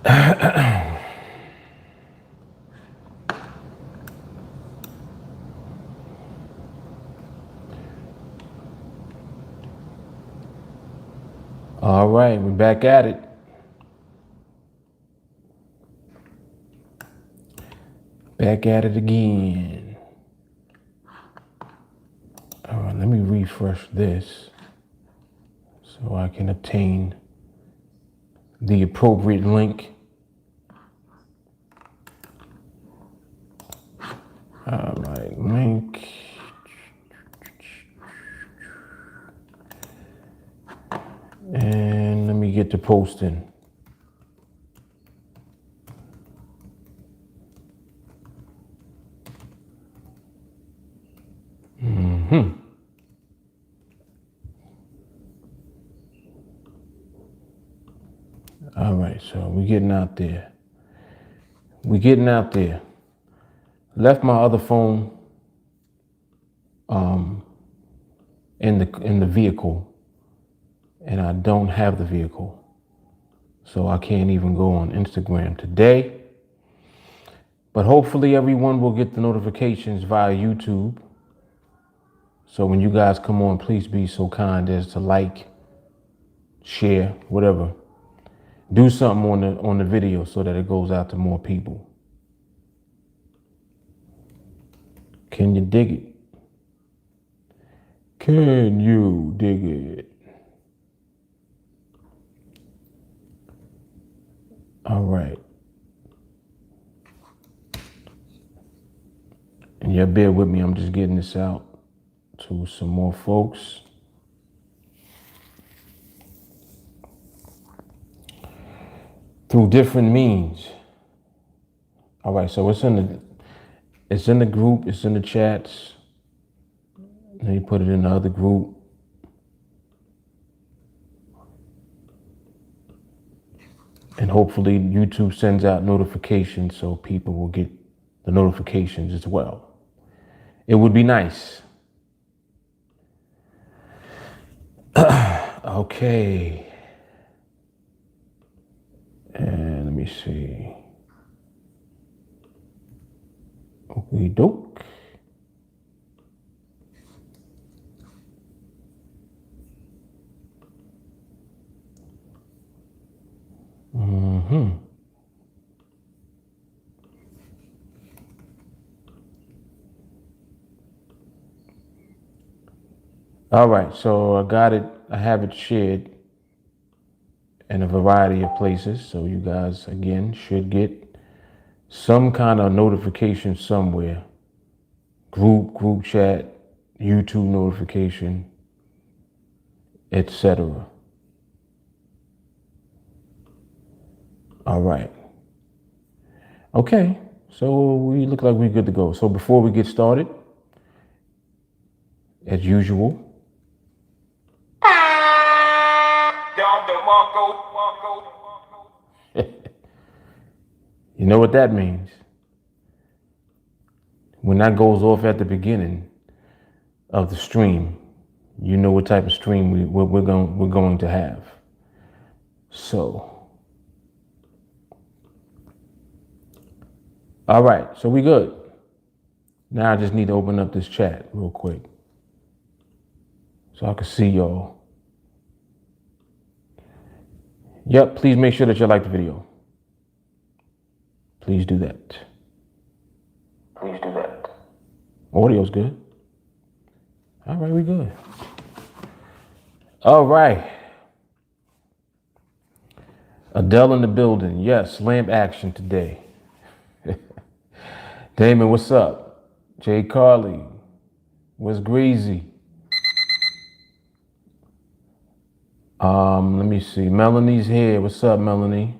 All right, we're back at it. Back at it again. All right, let me refresh this so I can obtain the appropriate link. All right, link. And let me get to posting. All right, so we're getting out there. We're getting out there. Left my other phone in the vehicle, and I don't have the vehicle, so I can't even go on Instagram today. But hopefully everyone will get the notifications via YouTube. So when you guys come on, please be so kind as to like, share, whatever. Do something on the video so that it goes out to more people. Can you dig it? Can you dig it? All right. And yeah, bear with me. I'm just getting this out to some more folks. Through different means. All right, so it's in the group, it's in the chats. Then you put it in the other group. And hopefully YouTube sends out notifications so people will get the notifications as well. It would be nice. Okay. And let me see. Okay, doke. All right, so I got it. I have it shared in a variety of places. So you guys, again, should get some kind of notification somewhere. Group chat, YouTube notification, etc. All right. Okay, so we look like we're good to go. So before we get started, as usual, you know what that means. When that goes off at the beginning of the stream, you know what type of stream we're going to have. So, all right, so we good. Now I just need to open up this chat real quick so I can see y'all. Yep, please make sure that you like the video. Please do that. Please do that. Audio's good. All right, we good. All right. Adele in the building. Yes, lamp action today. Damon, what's up? Jay Carly. What's Greasy? Let me see. Melanie's here. What's up, Melanie?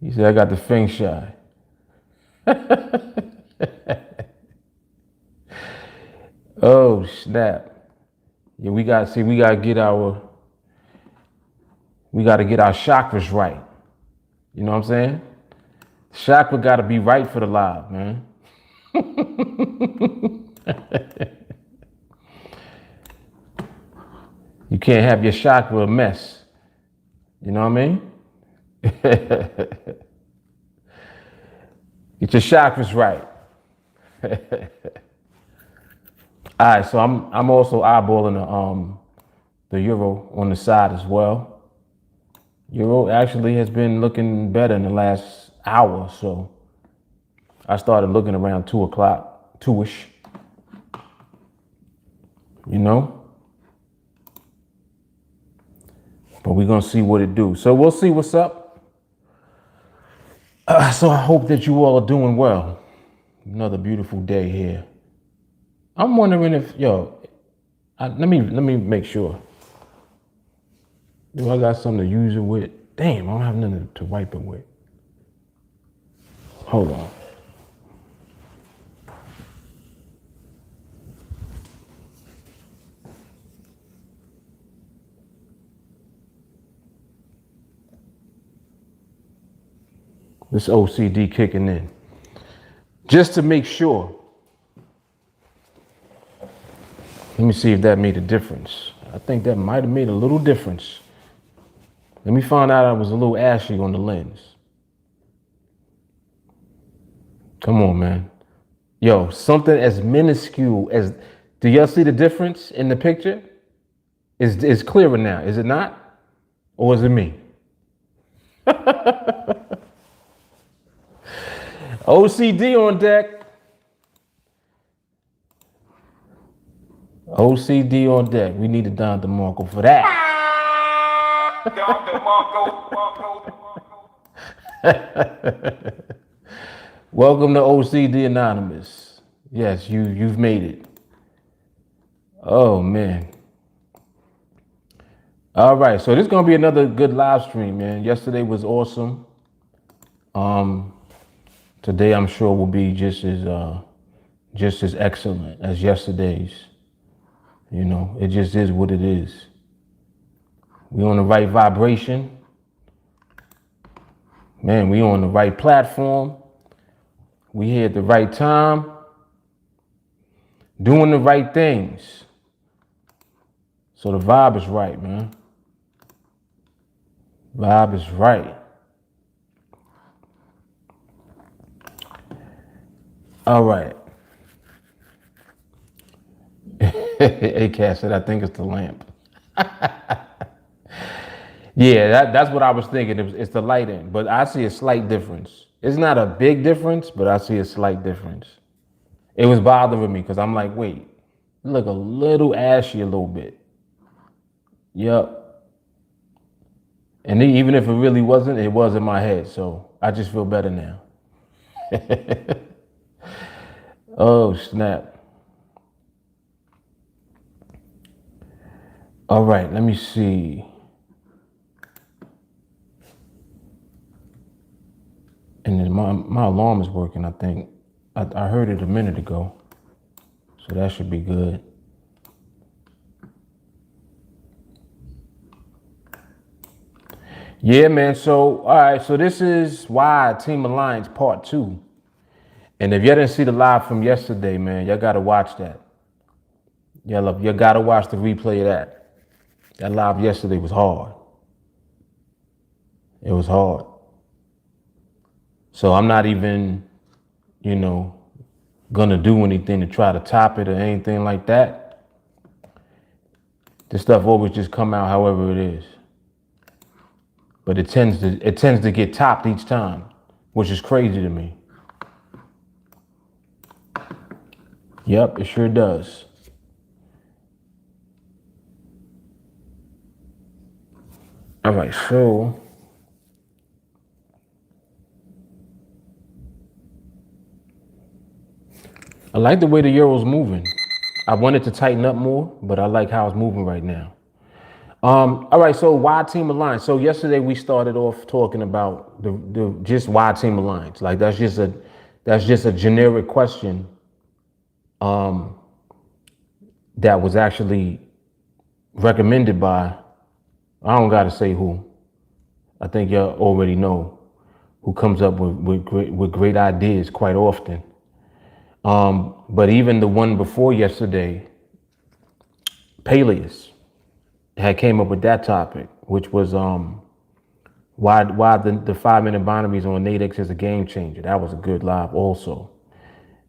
He said, I got the feng shui. Oh, snap. Yeah, we got to get our chakras right. You know what I'm saying? Chakra got to be right for the live, man. You can't have your chakra a mess. You know what I mean? Get your chakras right. All right, so I'm also eyeballing the euro on the side as well. Euro actually has been looking better in the last hour, so I started looking around 2 o'clock, 2-ish. You know? But we're gonna see what it do. So we'll see what's up. So I hope that you all are doing well. Another beautiful day here. I'm wondering if, let me make sure. Do I got something to use it with? Damn, I don't have nothing to wipe it with. Hold on. This OCD kicking in. Just to make sure. Let me see if that made a difference. I think that might have made a little difference. Let me find out I was a little ashy on the lens. Come on, man. Yo, something as minuscule as, do y'all see the difference in the picture? It's clearer now, is it not? Or is it me? OCD on deck. OCD on deck. We need a Don DeMarco for that. Don DeMarco. Welcome to OCD Anonymous. Yes, you've made it. Oh man. All right, so this is gonna be another good live stream, man. Yesterday was awesome. Today I'm sure will be just as excellent as yesterday's. You know, it just is what it is. We on the right vibration. Man, we on the right platform. We here at the right time. Doing the right things. So the vibe is right, man. Vibe is right. All right. A-Cat said, I think it's the lamp. Yeah, that's what I was thinking. It's the lighting, but I see a slight difference. It's not a big difference, but I see a slight difference. It was bothering me because I'm like, wait, you look a little ashy a little bit. Yep. And even if it really wasn't, it was in my head. So I just feel better now. Oh, snap. All right, let me see. And then my alarm is working, I think. I heard it a minute ago. So that should be good. Yeah, man. So, all right. So this is why TeamAlliance Part 2. And if y'all didn't see the live from yesterday, man, y'all got to watch that. You got to watch the replay of that. That live yesterday was hard. It was hard. So I'm not even, gonna do anything to try to top it or anything like that. This stuff always just come out however it is. But it tends to get topped each time, which is crazy to me. Yep, it sure does. All right, so I like the way the euro's moving. I wanted to tighten up more, but I like how it's moving right now. All right, so why TeamAlliance? So yesterday we started off talking about the just why TeamAlliance. Like that's just a generic question that was actually recommended by, I don't gotta say who. I think y'all already know who comes up with great ideas quite often. But even the one before yesterday, Peleus, had came up with that topic, which was why the 5-minute binaries on NADEX is a game changer. That was a good live also.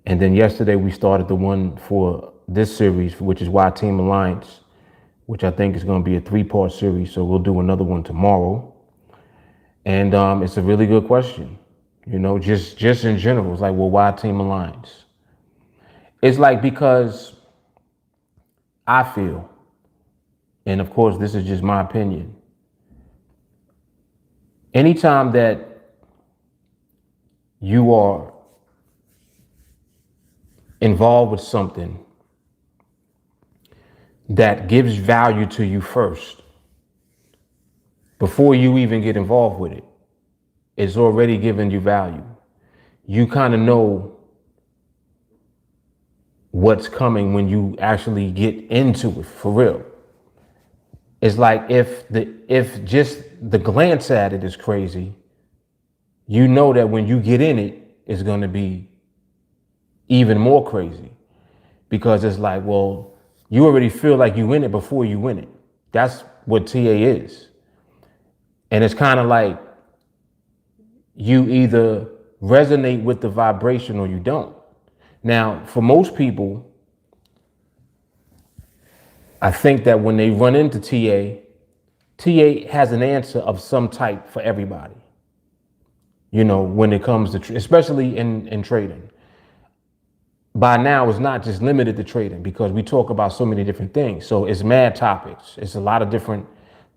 And then yesterday we started the one for this series, which is why TeamAlliance, which I think is going to be a 3-part series. So we'll do another one tomorrow. And it's a really good question. Just in general, it's like, well, why TeamAlliance? It's like, because I feel, and of course, this is just my opinion, anytime that you are involved with something that gives value to you first, before you even get involved with it, it's already giving you value. You kind of know what's coming when you actually get into it for real. It's like if just the glance at it is crazy, you know that when you get in it, it's going to be even more crazy, because it's like, well, you already feel like you win it before you win it. That's what TA is. And it's kind of like you either resonate with the vibration or you don't. Now, for most people, I think that when they run into TA has an answer of some type for everybody. When it comes to, especially in trading. By now, it's not just limited to trading, because we talk about so many different things. So it's mad topics. It's a lot of different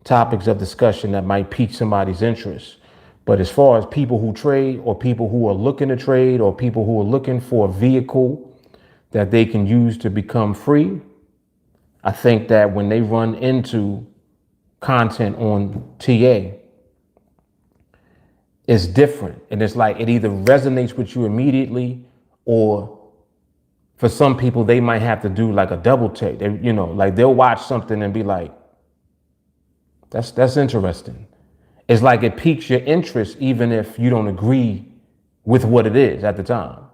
topics of discussion that might pique somebody's interest. But as far as people who trade, or people who are looking to trade, or people who are looking for a vehicle that they can use to become free, I think that when they run into content on TA, it's different. And it's like, it either resonates with you immediately, or for some people, they might have to do like a double take. Like they'll watch something and be like, that's interesting. It's like it piques your interest, even if you don't agree with what it is at the time.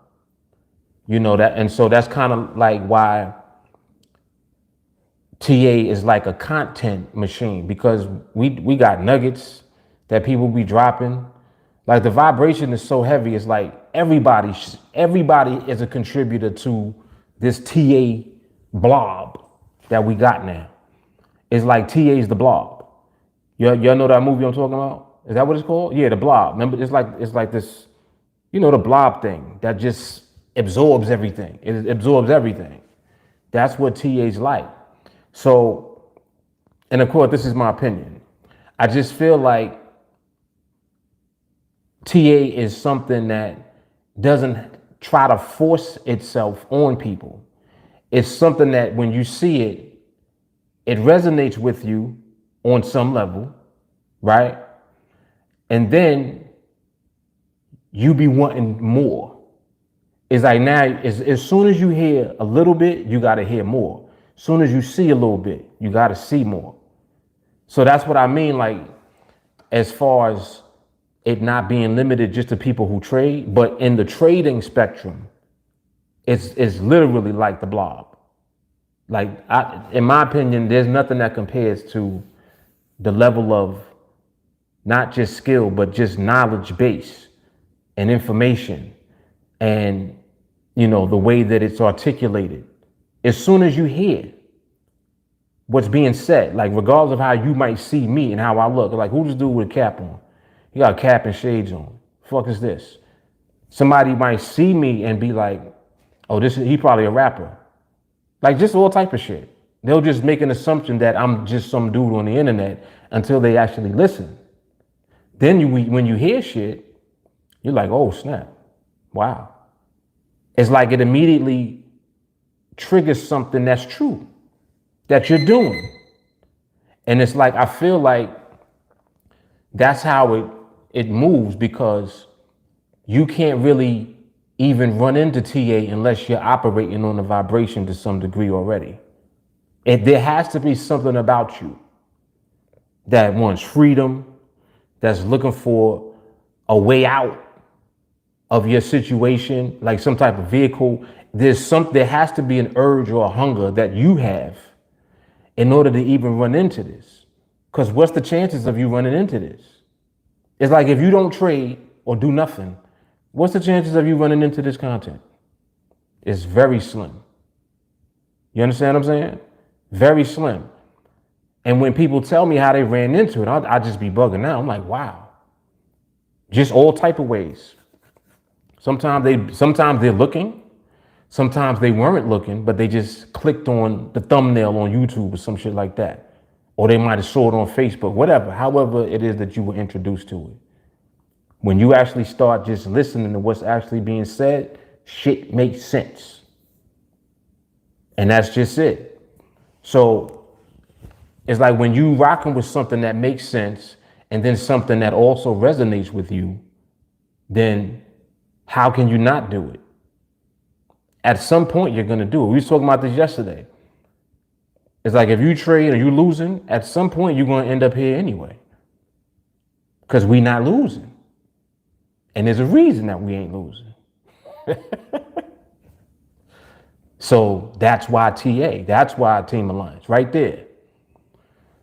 And so that's kind of like why TA is like a content machine, because we got nuggets that people be dropping. Like the vibration is so heavy. It's like everybody is a contributor to this TA blob that we got now. It's like TA is the blob. Y'all know that movie I'm talking about? Is that what it's called? Yeah, the blob. Remember, it's like this, the blob thing that just absorbs everything. It absorbs everything. That's what TA's like. So, and of course, this is my opinion. I just feel like TA is something that doesn't try to force itself on people. It's something that when you see it, it resonates with you on some level, right? And then you be wanting more. It's like now, as soon as you hear a little bit, you got to hear more. As soon as you see a little bit, you got to see more. So that's what I mean, like, as far as it not being limited just to people who trade, but in the trading spectrum, it's literally like the blob. Like, in my opinion, there's nothing that compares to the level of not just skill, but just knowledge base and information, and the way that it's articulated. As soon as you hear what's being said, like regardless of how you might see me and how I look, like, who this dude with a cap on? He got a cap and shades on. Fuck is this? Somebody might see me and be like, oh, he probably a rapper. Like, just all type of shit. They'll just make an assumption that I'm just some dude on the internet until they actually listen. Then when you hear shit, you're like, oh snap, wow. It's like it immediately triggers something that's true, that you're doing. And it's like, I feel like that's how it moves, because you can't really even run into TA unless you're operating on a vibration to some degree already. There has to be something about you that wants freedom, that's looking for a way out of your situation, like some type of vehicle. There has to be an urge or a hunger that you have. in order to even run into this. Because what's the chances of you running into this? It's like if you don't trade or do nothing, what's the chances of you running into this content? It's very slim. You understand what I'm saying? Very slim. And when people tell me how they ran into it, I just be bugging out. I'm like, wow. Just all type of ways. Sometimes they're looking. Sometimes they weren't looking, but they just clicked on the thumbnail on YouTube or some shit like that. Or they might have saw it on Facebook, whatever, however it is that you were introduced to it. When you actually start just listening to what's actually being said, shit makes sense. And that's just it. So it's like when you rocking with something that makes sense and then something that also resonates with you, then how can you not do it? At some point, you're going to do it. We were talking about this yesterday. It's like if you trade and you're losing, at some point, you're going to end up here anyway. Because we not losing. And there's a reason that we ain't losing. So that's why TA. That's why TeamAlliance. Right there.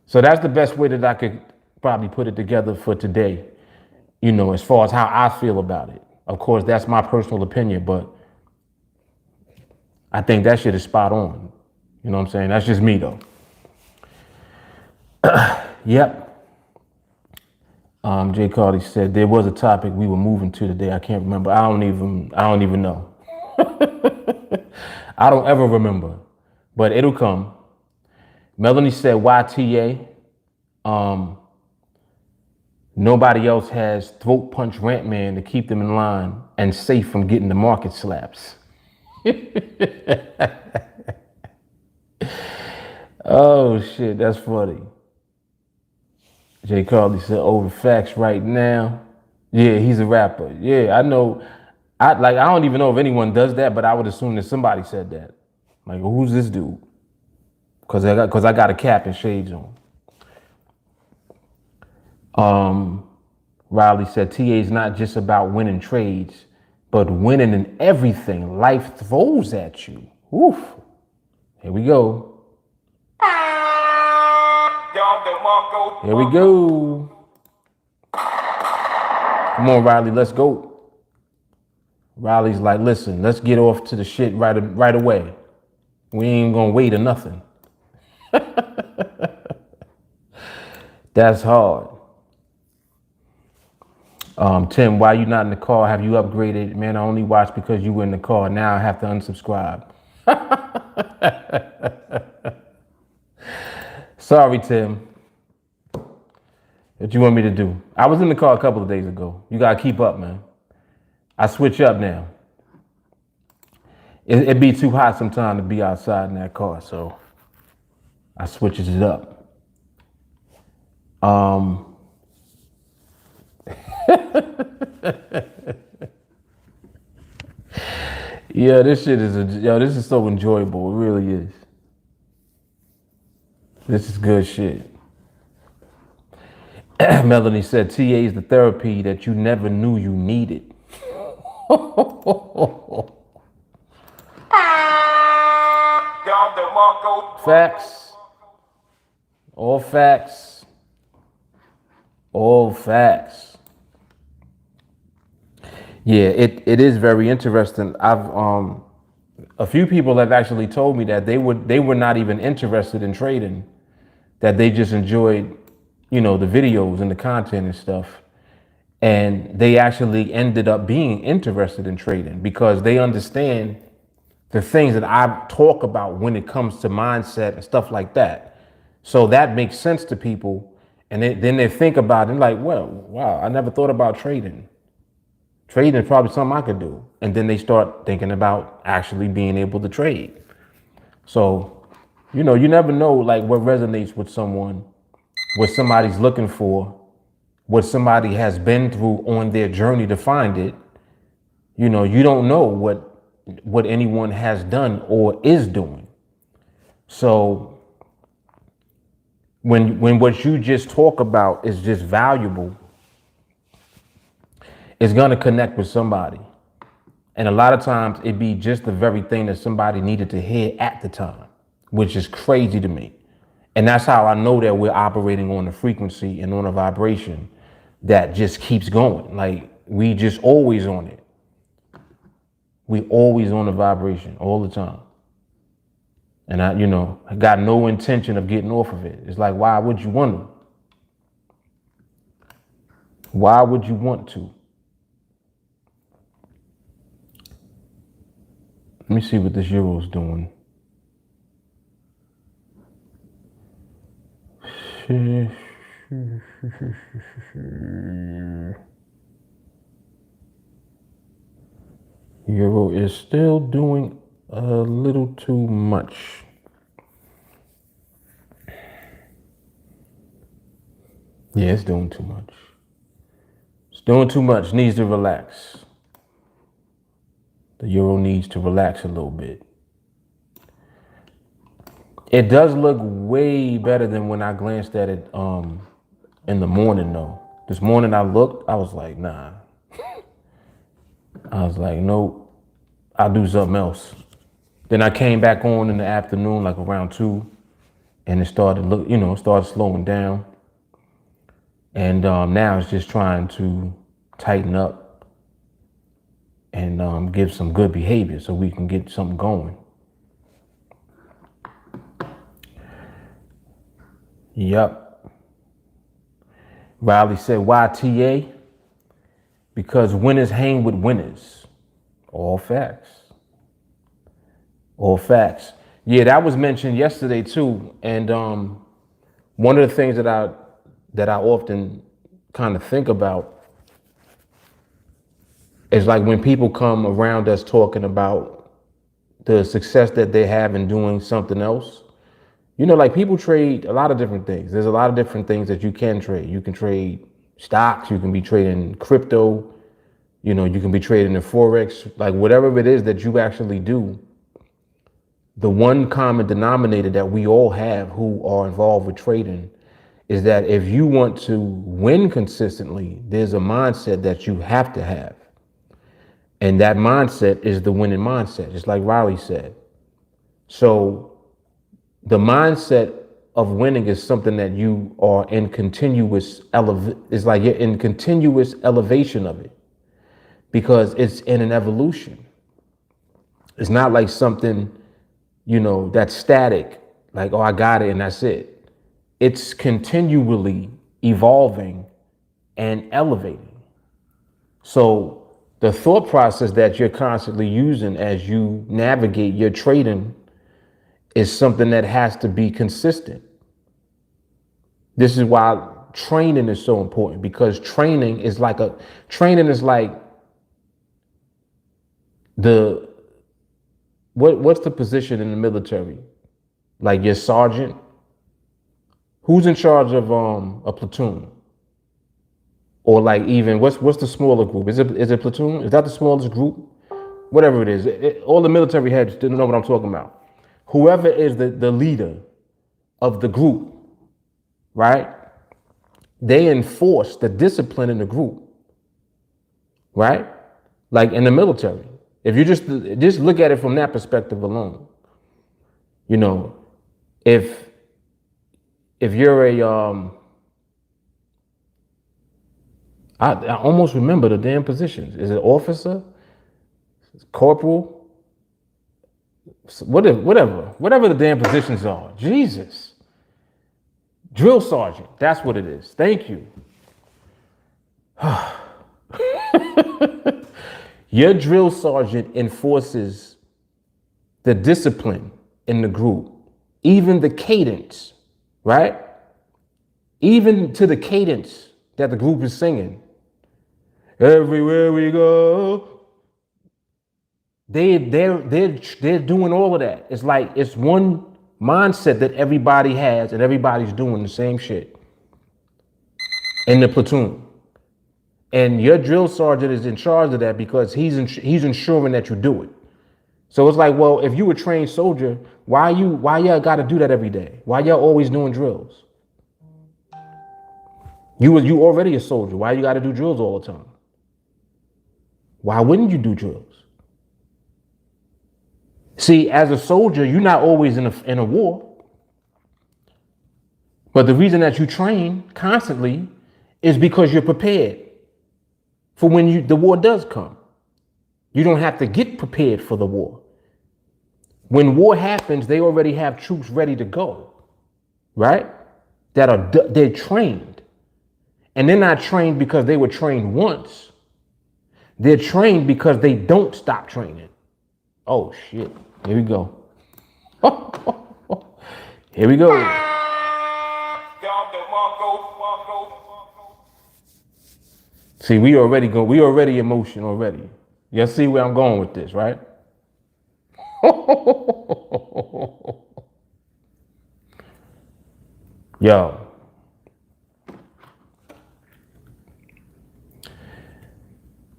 So that's the best way that I could probably put it together for today. You know, as far as how I feel about it. Of course, that's my personal opinion, but I think that shit is spot on. You know what I'm saying? That's just me though. Yep. Jay Cardi said there was a topic we were moving to today. I can't remember. I don't even know. I don't ever remember, but it'll come. Melanie said, YTA. Nobody else has throat punch rant man to keep them in line and safe from getting the market slaps. Oh shit, that's funny. Jay Carly said over facts right now. Yeah, he's a rapper. Yeah, I know. I don't even know if anyone does that, but I would assume that somebody said that. Like, who's this dude? Because I got a cap and shades on. Riley said TA is not just about winning trades, but winning in everything life throws at you. Oof. Here we go. Here we go. Come on, Riley, let's go. Riley's like, listen, let's get off to the shit right away. We ain't gonna wait or nothing. That's hard. Tim, why you not in the car? Have you upgraded? Man, I only watch because you were in the car. Now I have to unsubscribe. Sorry, Tim. What you want me to do? I was in the car a couple of days ago. You gotta keep up, man. I switch up now. It'd be too hot sometimes to be outside in that car, so I switches it up. Yeah, this is so enjoyable. It really is. This is good shit. Melanie said, TA is the therapy that you never knew you needed. Facts. All facts. All facts. Yeah, it is very interesting. A few people have actually told me that they were not even interested in trading, that they just enjoyed, you know, the videos and the content and stuff. And they actually ended up being interested in trading because they understand the things that I talk about when it comes to mindset and stuff like that. So that makes sense to people. And then they think about it like, well, wow, I never thought about trading. Trading is probably something I could do. And then they start thinking about actually being able to trade. So, you know, you never know like what resonates with someone, what somebody's looking for, what somebody has been through on their journey to find it. You know, you don't know what anyone has done or is doing. So when what you just talk about is just valuable, it's going to connect with somebody. And a lot of times it be just the very thing that somebody needed to hear at the time, which is crazy to me. And that's how I know that we're operating on a frequency and on a vibration that just keeps going. Like we just always on it. We always on the vibration all the time. And I got no intention of getting off of it. It's like, why would you want to? Why would you want to? Let me see what this euro's doing. Euro is still doing a little too much. Yeah, it's doing too much. It's doing too much. Needs to relax. The euro needs to relax a little bit. It does look way better than when I glanced at it in the morning though. This morning I looked, I was like, nah. I was like, nope, I'll do something else. Then I came back on in the afternoon, like around 2, and it started started slowing down. And now it's just trying to tighten up and give some good behavior so we can get something going. Yep. Riley said, why TA? Because winners hang with winners. All facts. All facts. Yeah, that was mentioned yesterday too. And one of the things that I often kind of think about is like when people come around us talking about the success that they have in doing something else. Like people trade a lot of different things. There's a lot of different things that you can trade. You can trade stocks. You can be trading crypto. You can be trading in Forex. Like whatever it is that you actually do, the one common denominator that we all have who are involved with trading is that if you want to win consistently, there's a mindset that you have to have. And that mindset is the winning mindset, just like Riley said. So the mindset of winning is something that you are in continuous it's like you're in continuous elevation of it because it's in an evolution. It's not like something, that's static, like, oh, I got it and that's it. It's continually evolving and elevating. So the thought process that you're constantly using as you navigate your trading is something that has to be consistent. This is why training is so important, because training is like what's the position in the military? Like your sergeant? Who's in charge of a platoon? Or like even what's the smaller group? Is it platoon? Is that the smallest group? Whatever it is, all the military heads didn't know what I'm talking about. Whoever is the leader of the group, right? They enforce the discipline in the group, right? Like in the military. If you just look at it from that perspective alone, if you're I almost remember the damn positions. Is it officer, corporal, whatever the damn positions are? Jesus. Drill sergeant, that's what it is. Thank you. Your drill sergeant enforces the discipline in the group, even the cadence, right? Even to the cadence that the group is singing. Everywhere we go. They're doing all of that. It's like it's one mindset that everybody has and everybody's doing the same shit in the platoon. And your drill sergeant is in charge of that because he's ensuring that you do it. So it's like, well, if you a trained soldier, why y'all got to do that every day? Why y'all always doing drills? You already a soldier. Why you got to do drills all the time? Why wouldn't you do drills? See, as a soldier, you're not always in a war. But the reason that you train constantly is because you're prepared for when the war does come. You don't have to get prepared for the war. When war happens, they already have troops ready to go, right? They're trained. And they're not trained because they were trained once. They're trained because they don't stop training. Oh shit. Here we go. Here we go. See, we already emotional already. You see where I'm going with this, right? Yo.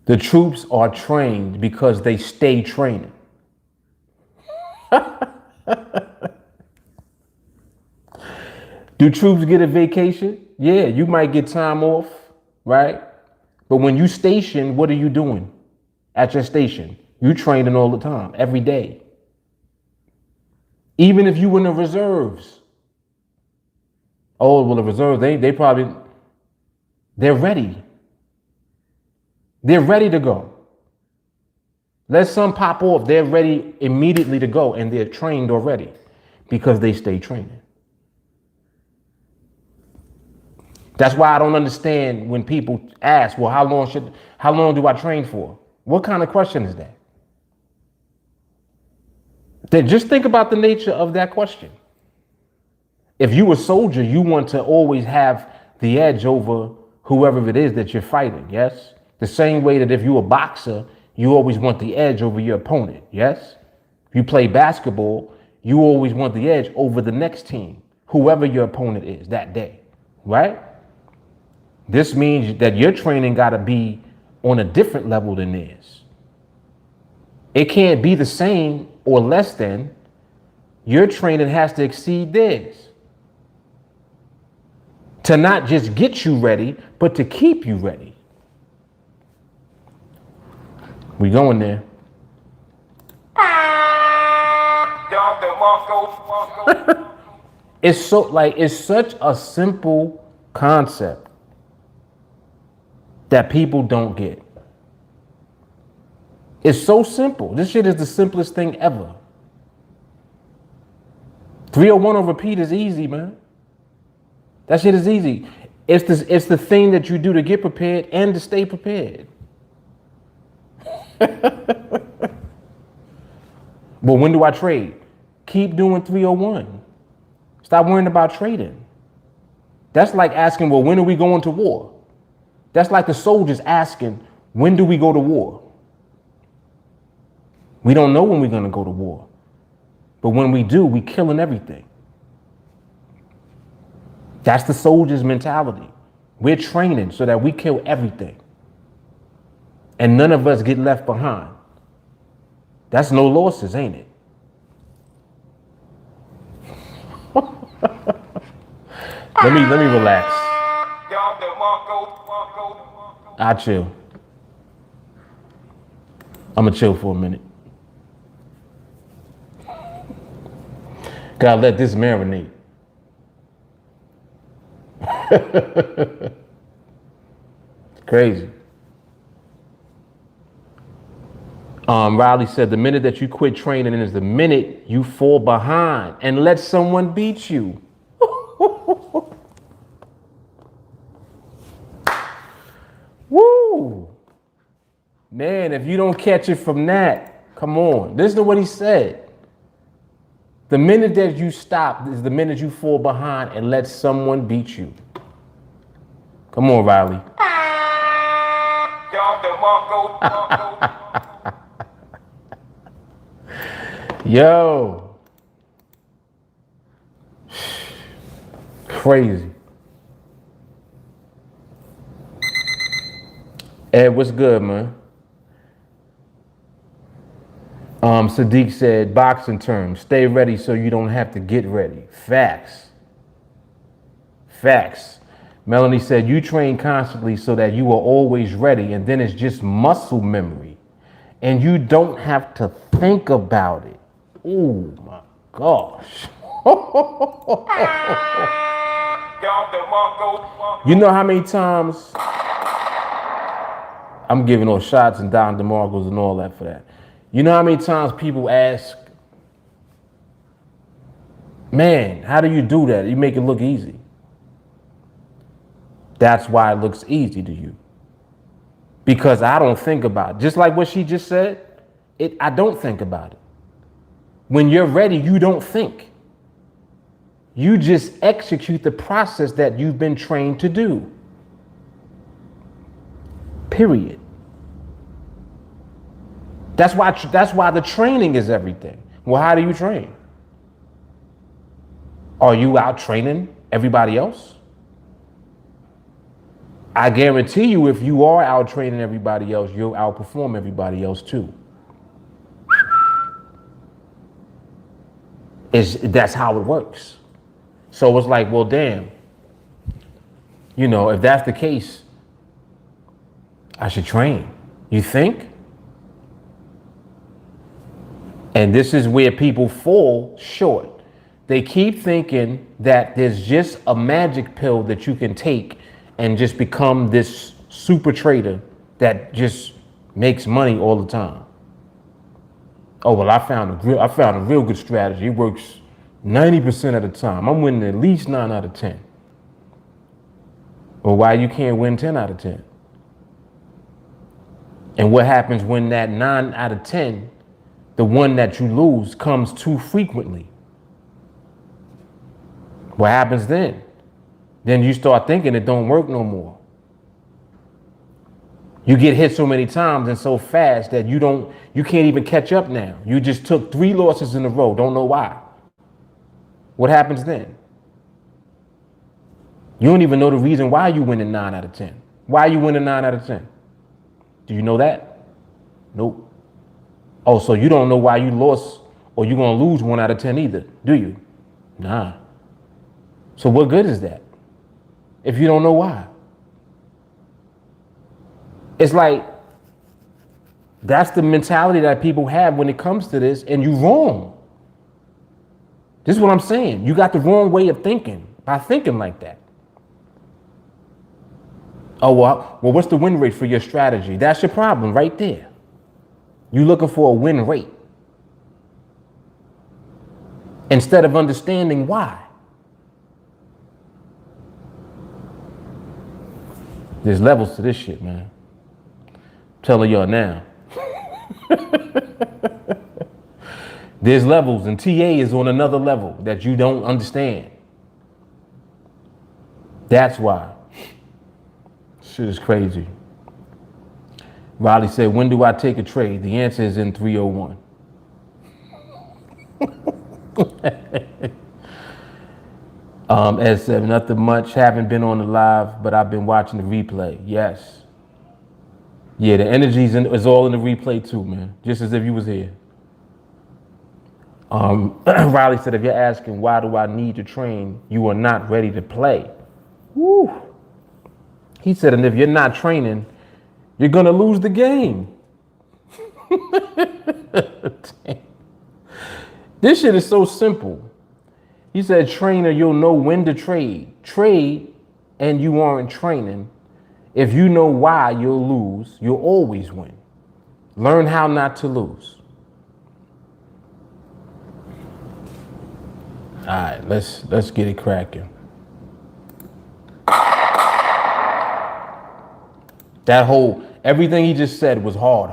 The troops are trained because they stay training. Do troops get a vacation? Yeah, you might get time off, right? But when you station, what are you doing at your station? You training all the time, every day. Even if you were in the reserves. Oh, well, the reserves, they're ready. They're ready to go. Let some pop off. They're ready immediately to go, and they're trained already because they stay training. That's why I don't understand when people ask, well, how long do I train for? What kind of question is that? Just think about the nature of that question. If you a soldier, you want to always have the edge over whoever it is that you're fighting, yes? The same way that if you're a boxer, you always want the edge over your opponent, yes? If you play basketball, you always want the edge over the next team, whoever your opponent is that day, right? This means that your training got to be on a different level than theirs. It can't be the same or less than. Your training has to exceed theirs. To not just get you ready, but to keep you ready. We going there. It's such a simple concept that people don't get. It's so simple. This shit is the simplest thing ever. 301 on repeat is easy, man. That shit is easy. It's the thing that you do to get prepared and to stay prepared. Well, when do I trade? Keep doing 301. Stop worrying about trading. That's like asking, well, when are we going to war? That's like the soldiers asking, when do we go to war? We don't know when we're going to go to war. But when we do, we killing everything. That's the soldier's mentality. We're training so that we kill everything. And none of us get left behind. That's no losses, ain't it? Let me relax. I chill. I'ma chill for a minute. Gotta let this marinate. Crazy. Riley said the minute that you quit training is the minute you fall behind and let someone beat you. Woo! Man, if you don't catch it from that, come on. Listen to what he said. The minute that you stop is the minute you fall behind and let someone beat you. Come on, Riley. Yo. Crazy. Ed, what's good, man? Sadiq said, boxing terms, stay ready so you don't have to get ready. Facts. Facts. Melanie said, you train constantly so that you are always ready, and then it's just muscle memory. And you don't have to think about it. Oh my gosh. You know how many times I'm giving all shots and Don DeMarcos and all that for that. You know how many times people ask, man, how do you do that? You make it look easy. That's why it looks easy to you. Because I don't think about it. Just like what she just said, I don't think about it. When you're ready, you don't think. You just execute the process that you've been trained to do. Period. That's why the training is everything. Well, how do you train? Are you out training everybody else? I guarantee you, if you are out training everybody else, you'll outperform everybody else too. That's how it works. So it's like, well, damn, if that's the case, I should train. You think? And this is where people fall short. They keep thinking that there's just a magic pill that you can take and just become this super trader that just makes money all the time. Oh, well, I found a real good strategy. It works 90% of the time. I'm winning at least 9 out of 10. Well, why you can't win 10 out of 10? And what happens when that 9 out of 10, the one that you lose, comes too frequently? What happens then? Then you start thinking it don't work no more. You get hit so many times and so fast that you can't even catch up now. You just took 3 losses in a row, don't know why. What happens then? You don't even know the reason why you winning 9 out of 10. Why are you winning 9 out of 10? Do you know that? Nope. Oh, so you don't know why you lost or you're going to lose 1 out of 10 either, do you? Nah. So what good is that if you don't know why? It's like, that's the mentality that people have when it comes to this, and you're wrong. This is what I'm saying. You got the wrong way of thinking by thinking like that. Oh, well, what's the win rate for your strategy? That's your problem right there. You're looking for a win rate instead of understanding why. There's levels to this shit, man. I'm telling y'all now. There's levels, and TA is on another level that you don't understand. That's why. Shit is crazy. Riley said, when do I take a trade? The answer is in 301. Ed said, nothing much. Haven't been on the live, but I've been watching the replay. Yes. Yeah, the energy is all in the replay too, man. Just as if you was here. Riley said, if you're asking why do I need to train, you are not ready to play. Woo. He said, and if you're not training, you're going to lose the game. This shit is so simple. He said, trainer, you'll know when to trade. Trade and you aren't training. If you know why you'll lose, you'll always win. Learn how not to lose. All right, let's get it cracking. Everything he just said was hard.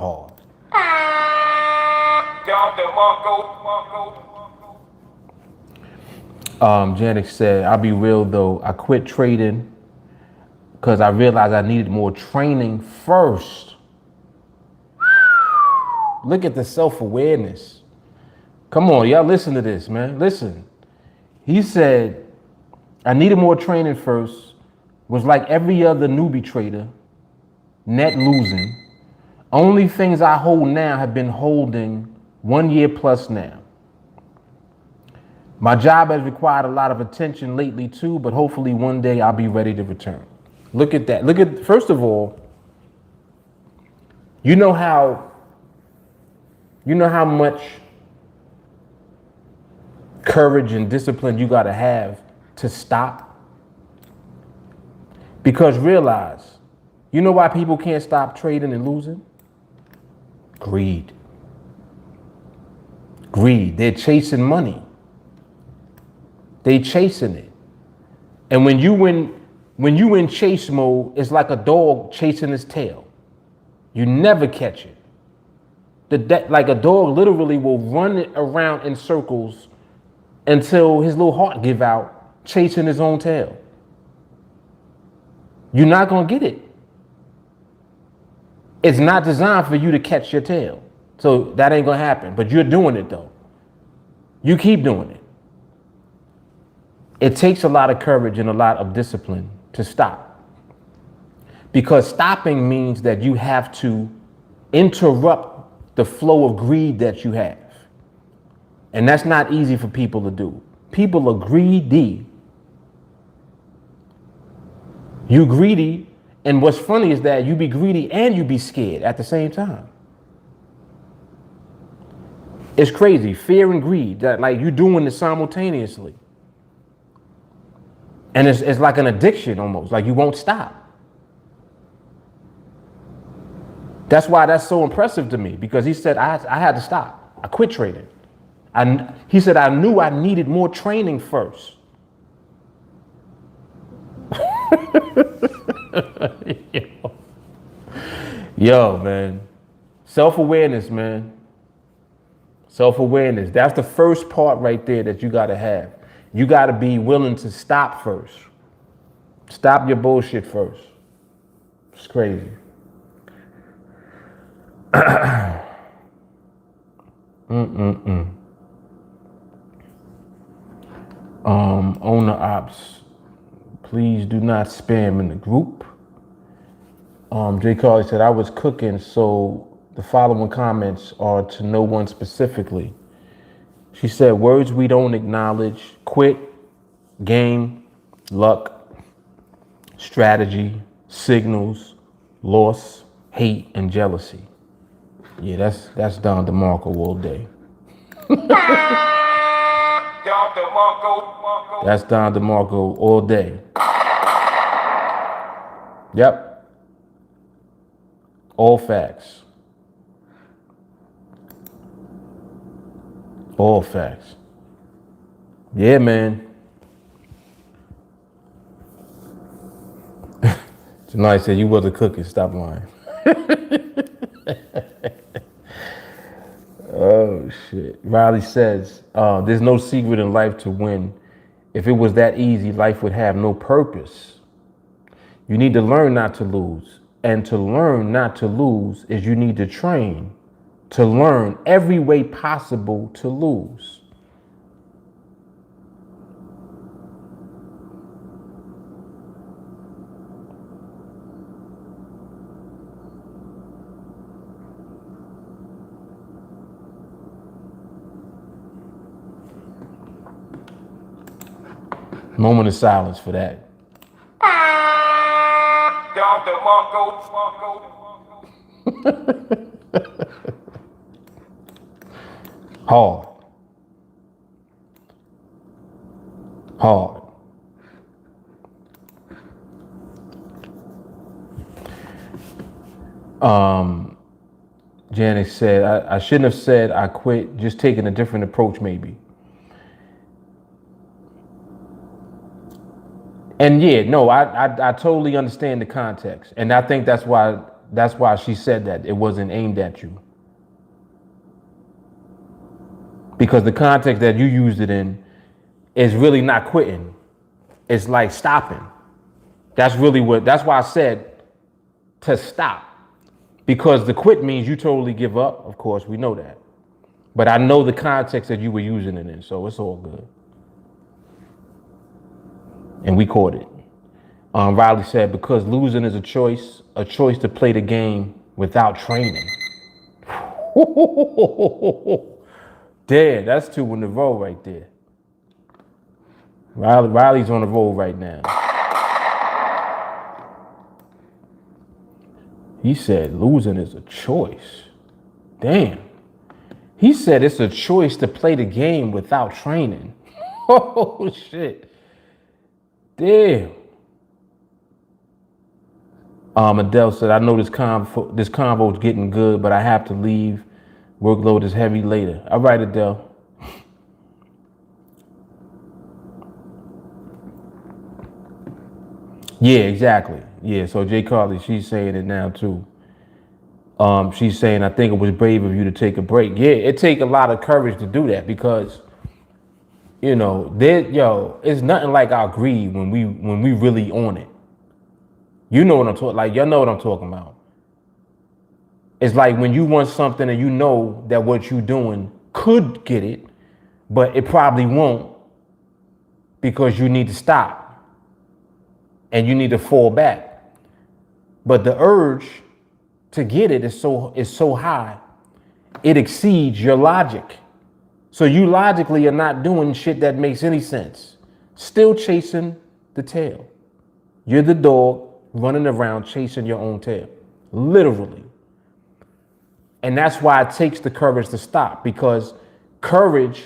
Janik said, I'll be real though, I quit trading because I realized I needed more training first. Look at the self-awareness. Come on, y'all listen to this, man. Listen. He said, I needed more training first, was like every other newbie trader, net losing. Only things I hold now have been holding 1 year plus now. My job has required a lot of attention lately too, but hopefully one day I'll be ready to return. Look at that. First of all, you know how much courage and discipline you got to have to stop Because realize, you know why people can't stop trading and losing? Greed. Greed. They're chasing money. They chasing it. And when you in chase mode, it's like a dog chasing his tail. You never catch it. Like a dog literally will run it around in circles until his little heart give out, chasing his own tail. You're not gonna get it. It's not designed for you to catch your tail. So that ain't gonna happen, but you're doing it though. You keep doing it. It takes a lot of courage and a lot of discipline to stop. Because stopping means that you have to interrupt the flow of greed that you have. And that's not easy for people to do. People are greedy. You greedy, and what's funny is that you be greedy and you be scared at the same time. It's crazy, fear and greed, that like you're doing it simultaneously. And it's like an addiction almost, like you won't stop. That's why that's so impressive to me, because he said I had to stop. I quit trading. He said I knew I needed more training first. Yo, man. Self-awareness, man. Self-awareness. That's the first part right there that you got to have. You got to be willing to stop first. Stop your bullshit first. It's crazy. Owner ops, please do not spam in the group. J. Carly said, I was cooking, so the following comments are to no one specifically. She said, words we don't acknowledge: quit, game, luck, strategy, signals, loss, hate, and jealousy. Yeah, that's Don DeMarco all day. That's Don DeMarco all day. Yep. All facts. All facts. Yeah, man. Tonight said you wasn't cooking. Stop lying. Oh, shit. Riley says, there's no secret in life to win. If it was that easy, life would have no purpose. You need to learn not to lose. And to learn not to lose is you need to train to learn every way possible to lose. Moment of silence for that. Hard. Hard. Janice said, I shouldn't have said I quit, just taking a different approach maybe. And yeah, no, I totally understand the context. And I think that's why she said that. It wasn't aimed at you. Because the context that you used it in is really not quitting. It's like stopping. That's why I said to stop. Because the quit means you totally give up. Of course, we know that. But I know the context that you were using it in, so it's all good. And we caught it. Riley said, because losing is a choice to play the game without training. Damn, that's two in the row right there. Riley's on the roll right now. He said losing is a choice. Damn. He said it's a choice to play the game without training. Oh, shit. Damn. Adele said, I know this convo is getting good, but I have to leave. Workload is heavy later. All right, Adele. Yeah, exactly. Yeah, so Jay Carly, she's saying it now too. She's saying, I think it was brave of you to take a break. Yeah, it take a lot of courage to do that because, it's nothing like our greed when we really on it. You know what I'm talking, like y'all know what I'm talking about. It's like when you want something and you know that what you doing could get it, but it probably won't because you need to stop and you need to fall back. But the urge to get it is so high, it exceeds your logic. So you logically are not doing shit that makes any sense. Still chasing the tail. You're the dog running around chasing your own tail, literally. And that's why it takes the courage to stop, because courage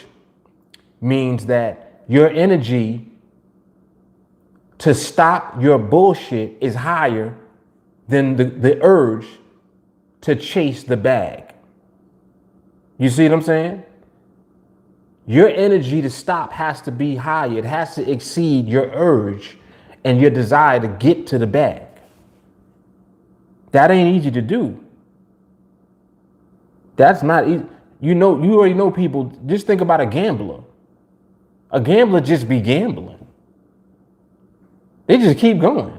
means that your energy to stop your bullshit is higher than the urge to chase the bag. You see what I'm saying? Your energy to stop has to be higher. It has to exceed your urge and your desire to get to the bag. That ain't easy to do. That's not easy. You already know people. Just think about a gambler. A gambler just be gambling. They just keep going.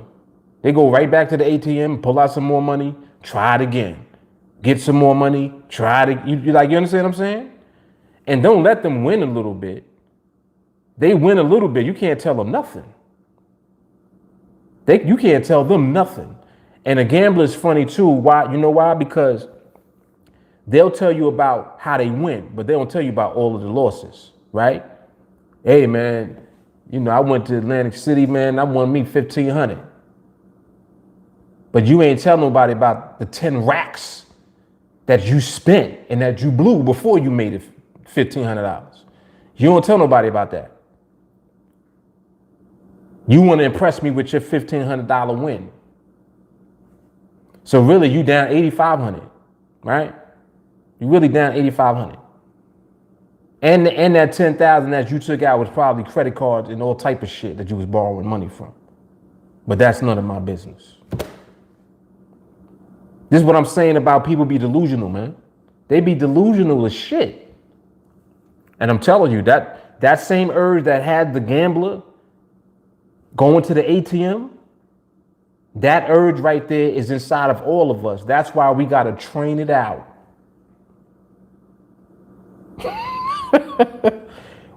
They go right back to the ATM, pull out some more money, try it again. Get some more money, try it. You understand what I'm saying? And don't let them win a little bit. They win a little bit. You can't tell them nothing. You can't tell them nothing. And a gambler is funny too. Why? You know why? Because they'll tell you about how they win, but they don't tell you about all of the losses, right? Hey man, I went to Atlantic City, man. I won me $1,500. But you ain't tell nobody about the 10 racks that you spent and that you blew before you made it $1,500. You don't tell nobody about that. You want to impress me with your $1,500 win. So really you down $8,500, right? You really down $8,500. And that $10,000 that you took out was probably credit cards and all type of shit that you was borrowing money from. But that's none of my business. This is what I'm saying about people be delusional, man. They be delusional as shit. And I'm telling you, that same urge that had the gambler going to the ATM, that urge right there is inside of all of us. That's why we got to train it out.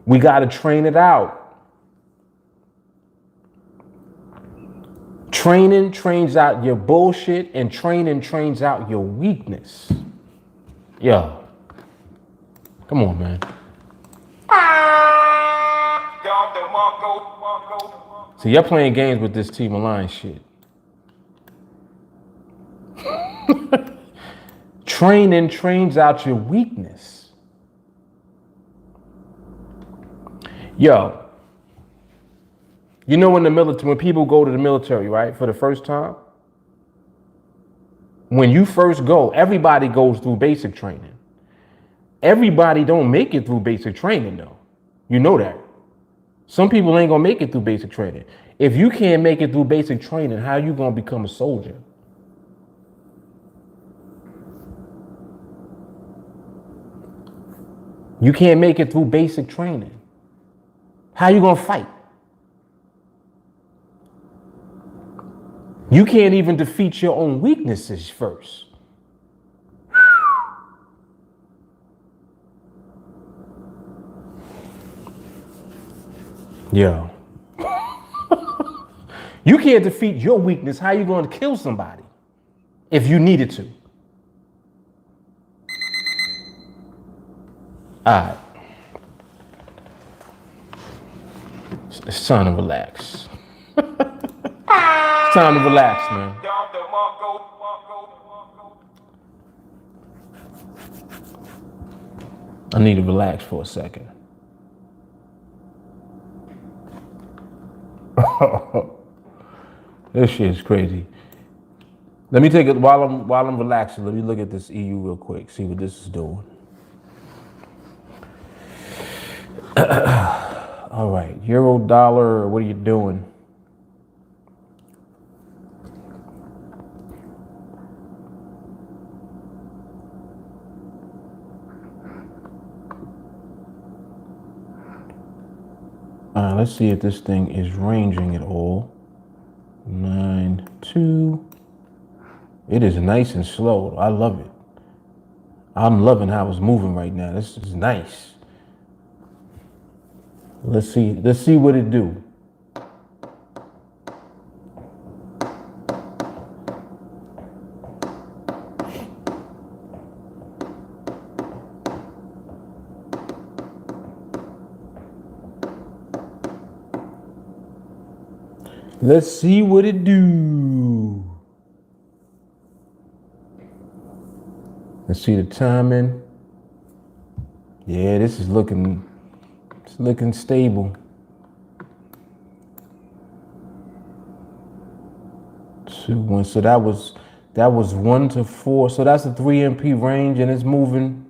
We got to train it out. Training trains out your bullshit, and training trains out your weakness. Yo, come on, man. So you're playing games with this TeamAlliance shit. Training trains out your weakness. Yo, in the military, when people go to the military, right, for the first time, when you first go, everybody goes through basic training. Everybody don't make it through basic training, though. You know that. Some people ain't gonna make it through basic training. If you can't make it through basic training, how you gonna become a soldier? You can't make it through basic training. How you gonna fight? You can't even defeat your own weaknesses first. Yo. You can't defeat your weakness. How you going to kill somebody if you needed to? All right. It's time to relax. It's time to relax, man. I need to relax for a second. This shit is crazy. Let me take it while I'm relaxing. Let me look at this EU real quick. See what this is doing. All right, euro dollar. What are you doing? Let's see if this thing is ranging at all. 9-2. It is nice and slow. I love it. I'm loving how it's moving right now. This is nice. Let's see what it do. Let's see what it do. Let's see the timing. Yeah, this is looking stable. 2-1. So that was 1 to 4. So that's a 3 MP range, and it's moving.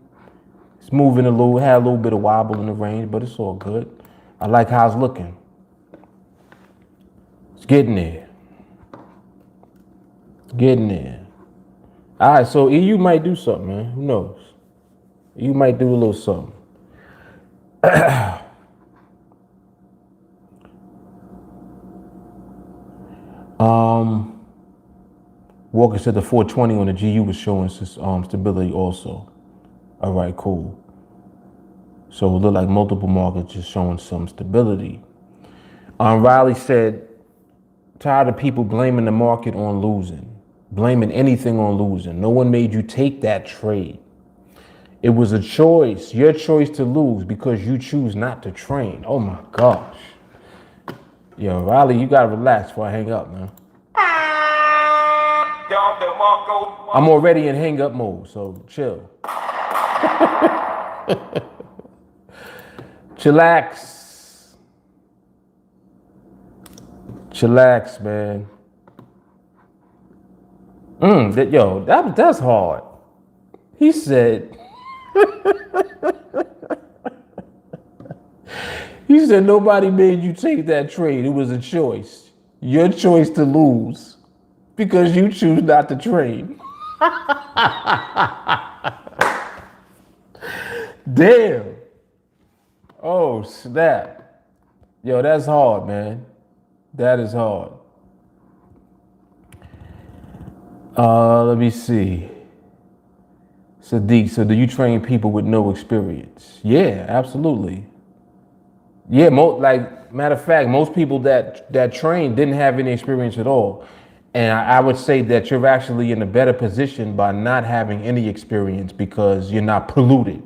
It's moving a little. Had a little bit of wobble in the range, but it's all good. I like how it's looking. It's getting there. Getting there. All right, so EU might do something, man. Who knows? EU might do a little something. Walker said the 420 on the GU was showing stability also. All right, cool. So it looked like multiple markets just showing some stability. Riley said, tired of people blaming the market on losing, blaming anything on losing. No one made you take that trade. It was a choice, your choice to lose because you choose not to train. Oh my gosh. Yo, Riley, you gotta relax before I hang up, man. I'm already in hang up mode, so chill. Chillax. Chillax, man. That's hard. He said, nobody made you take that trade. It was a choice. Your choice to lose because you choose not to trade. Damn. Oh, snap. Yo, that's hard, man. That is hard. Let me see. Sadiq, so do you train people with no experience? Yeah, absolutely. Yeah, matter of fact, most people that train didn't have any experience at all. And I would say that you're actually in a better position by not having any experience because you're not polluted,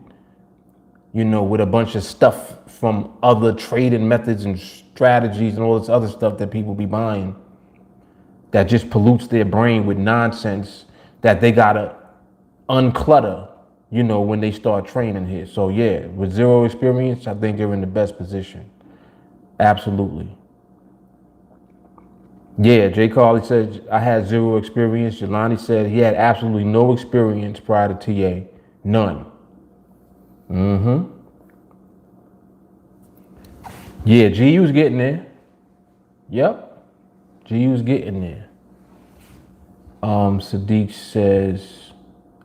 with a bunch of stuff from other trading methods and strategies and all this other stuff that people be buying that just pollutes their brain with nonsense that they gotta unclutter, when they start training here. So yeah, with zero experience, I think you're in the best position. Absolutely. Yeah, Jay Carly said, I had zero experience. Jelani said he had absolutely no experience prior to TA. None. Yeah, GU's getting there. Yep. GU's getting there. Sadiq says,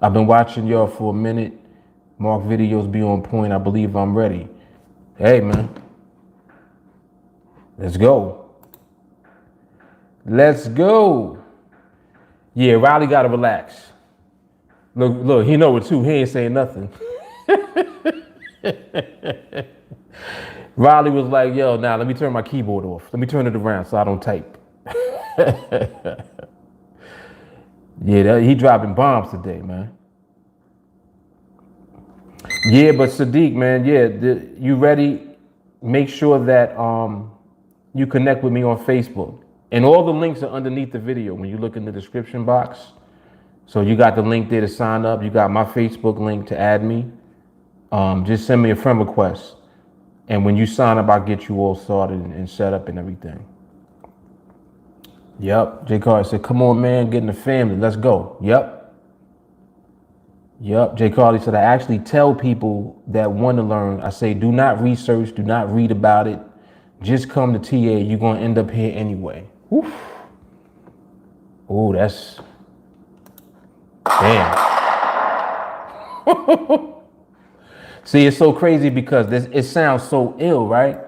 I've been watching y'all for a minute. Mark videos be on point. I believe I'm ready. Hey, man. Let's go. Let's go. Yeah, Riley got to relax. Look, he know it too. He ain't saying nothing. Riley was like, yo, now let me turn my keyboard off. Let me turn it around so I don't type. Yeah, he dropping bombs today, man. Yeah, but Sadiq, man, you ready? Make sure that you connect with me on Facebook. And all the links are underneath the video when you look in the description box. So you got the link there to sign up. You got my Facebook link to add me. Just send me a friend request. And when you sign up, I'll get you all started and set up and everything. Yep. J. Carter said, come on, man, get in the family. Let's go. Yep. Yep. J. Carter said, I actually tell people that want to learn, I say, do not research, do not read about it. Just come to TA. You're going to end up here anyway. Oof. Oh, that's, damn. See, it's so crazy because it sounds so ill, right?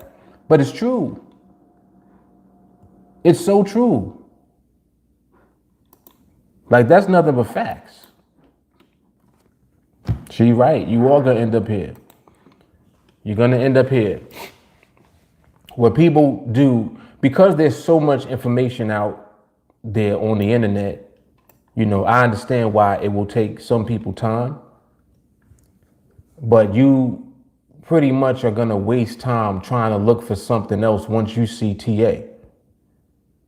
But it's true. It's so true. Like, that's nothing but facts. She right. You are going to end up here. You're going to end up here. What people do, because there's so much information out there on the internet, you know, I understand why it will take some people time. But you pretty much are going to waste time trying to look for something else once you see TA.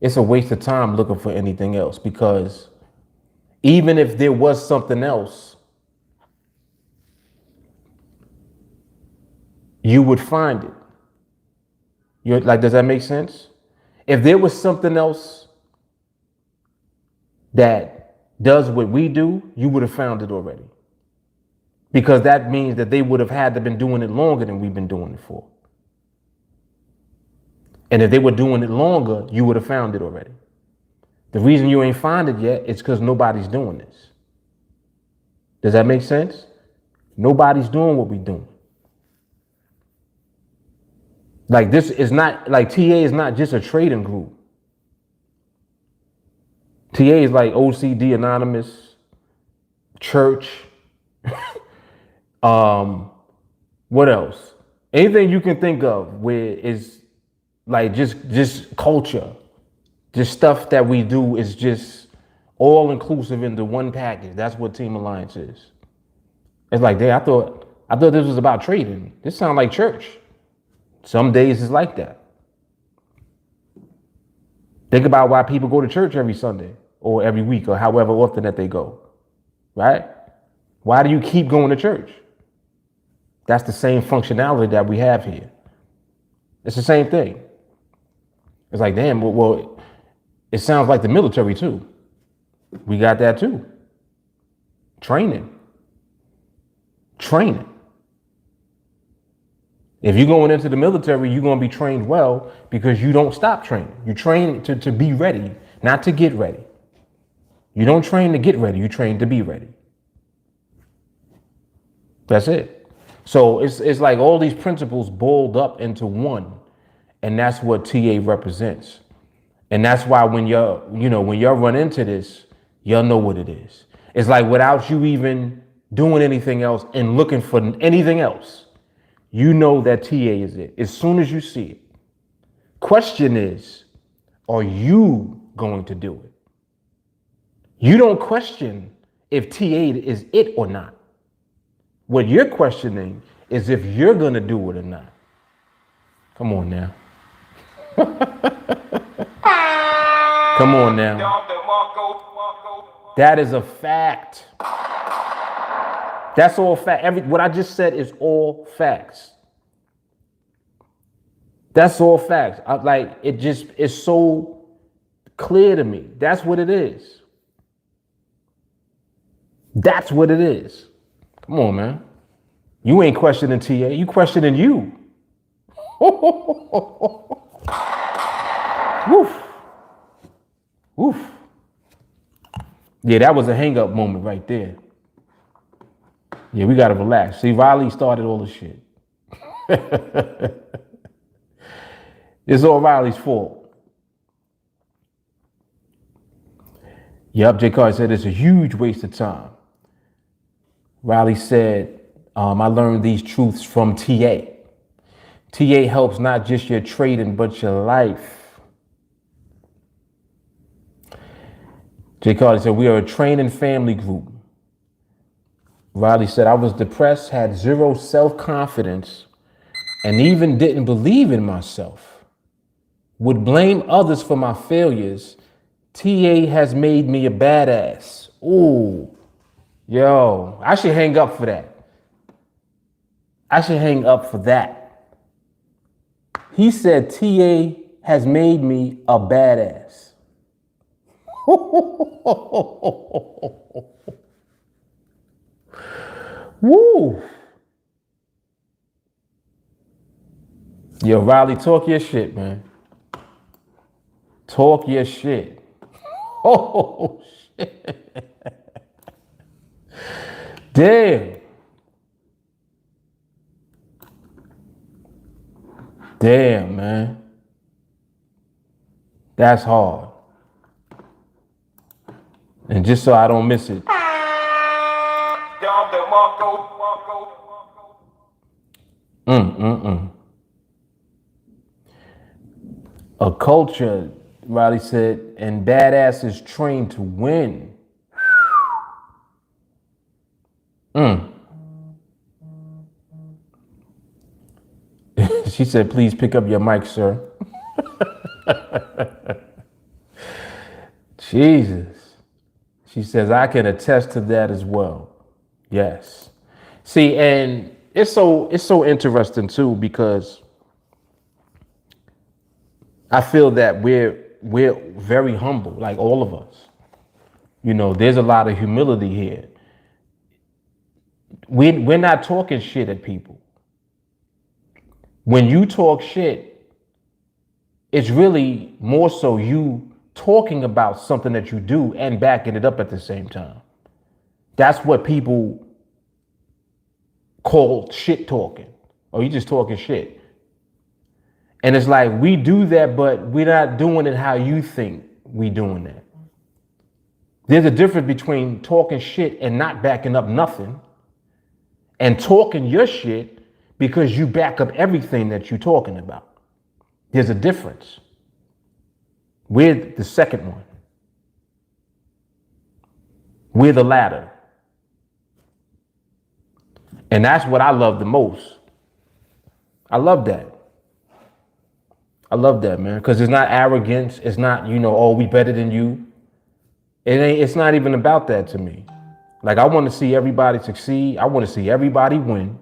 It's a waste of time looking for anything else, because even if there was something else, you would find it. You're like, does that make sense? If there was something else that does what we do, you would have found it already. Because that means that they would have had to been doing it longer than we've been doing it for. And if they were doing it longer, you would have found it already. The reason you ain't find it yet is because nobody's doing this. Does that make sense? Nobody's doing what we're doing. Like, this is not, like, TA is not just a trading group. TA is like OCD Anonymous, church. What else? Anything you can think of where is like just culture, just stuff that we do is just all inclusive into one package. That's what TeamAlliance is. It's like, I thought this was about trading. This sounds like church. Some days it's like that. Think about why people go to church every Sunday or every week or however often that they go, right? Why do you keep going to church? That's the same functionality that we have here. It's the same thing. It's like, damn, well, it sounds like the military too. We got that too. Training. If you're going into the military, you're going to be trained well because you don't stop training. You train to be ready, not to get ready. You don't train to get ready. You train to be ready. That's it. So it's like all these principles boiled up into one, and that's what TA represents. And that's why when y'all run into this, y'all know what it is. It's like without you even doing anything else and looking for anything else, you know that TA is it as soon as you see it. Question is, are you going to do it? You don't question if TA is it or not. What you're questioning is if you're going to do it or not. Come on now. Come on now. That is a fact. That's all fact. What I just said is all facts. That's all facts. It's so clear to me. That's what it is. That's what it is. Come on, man. You ain't questioning TA. You questioning you. Woof. Woof. Yeah, that was a hang-up moment right there. Yeah, we got to relax. See, Riley started all the shit. It's all Riley's fault. Yep, J. Carter said it's a huge waste of time. Riley said, I learned these truths from TA. TA helps not just your trading, but your life. J. Carter said, we are a training family group. Riley said, I was depressed, had zero self-confidence, and even didn't believe in myself. Would blame others for my failures. TA has made me a badass. Ooh. Yo, I should hang up for that. He said TA has made me a badass. Woo! Yo, Riley, talk your shit, man. Talk your shit. Oh, shit. Damn. Damn, man. That's hard. And just so I don't miss it. A culture, Riley said, and badasses trained to win. She said, please pick up your mic, sir. Jesus. She says, I can attest to that as well. Yes. See, and it's so interesting too, because I feel that we're very humble, like all of us. You know, there's a lot of humility here. We're not talking shit at people. When you talk shit, it's really more so you talking about something that you do and backing it up at the same time. That's what people call shit talking, or you just talking shit. And it's like, we do that, but we're not doing it how you think we doing that. There's a difference between talking shit and not backing up nothing, and talking your shit because you back up everything that you're talking about. There's a difference. We're the second one. We're the latter. And that's what I love the most. I love that. I love that, man, because it's not arrogance. It's not, oh, we better than you. It's not even about that to me. Like, I want to see everybody succeed. I want to see everybody win.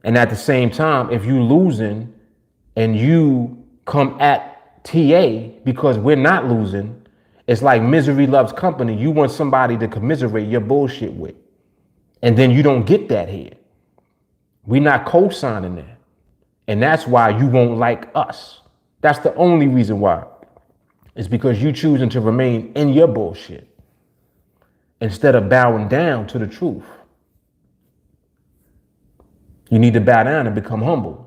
And at the same time, if you losing and you come at TA because we're not losing, it's like misery loves company. You want somebody to commiserate your bullshit with. And then you don't get that here. We're not co-signing that. And that's why you won't like us. That's the only reason why. It's because you choosing to remain in your bullshit instead of bowing down to the truth. You need to bow down and become humble.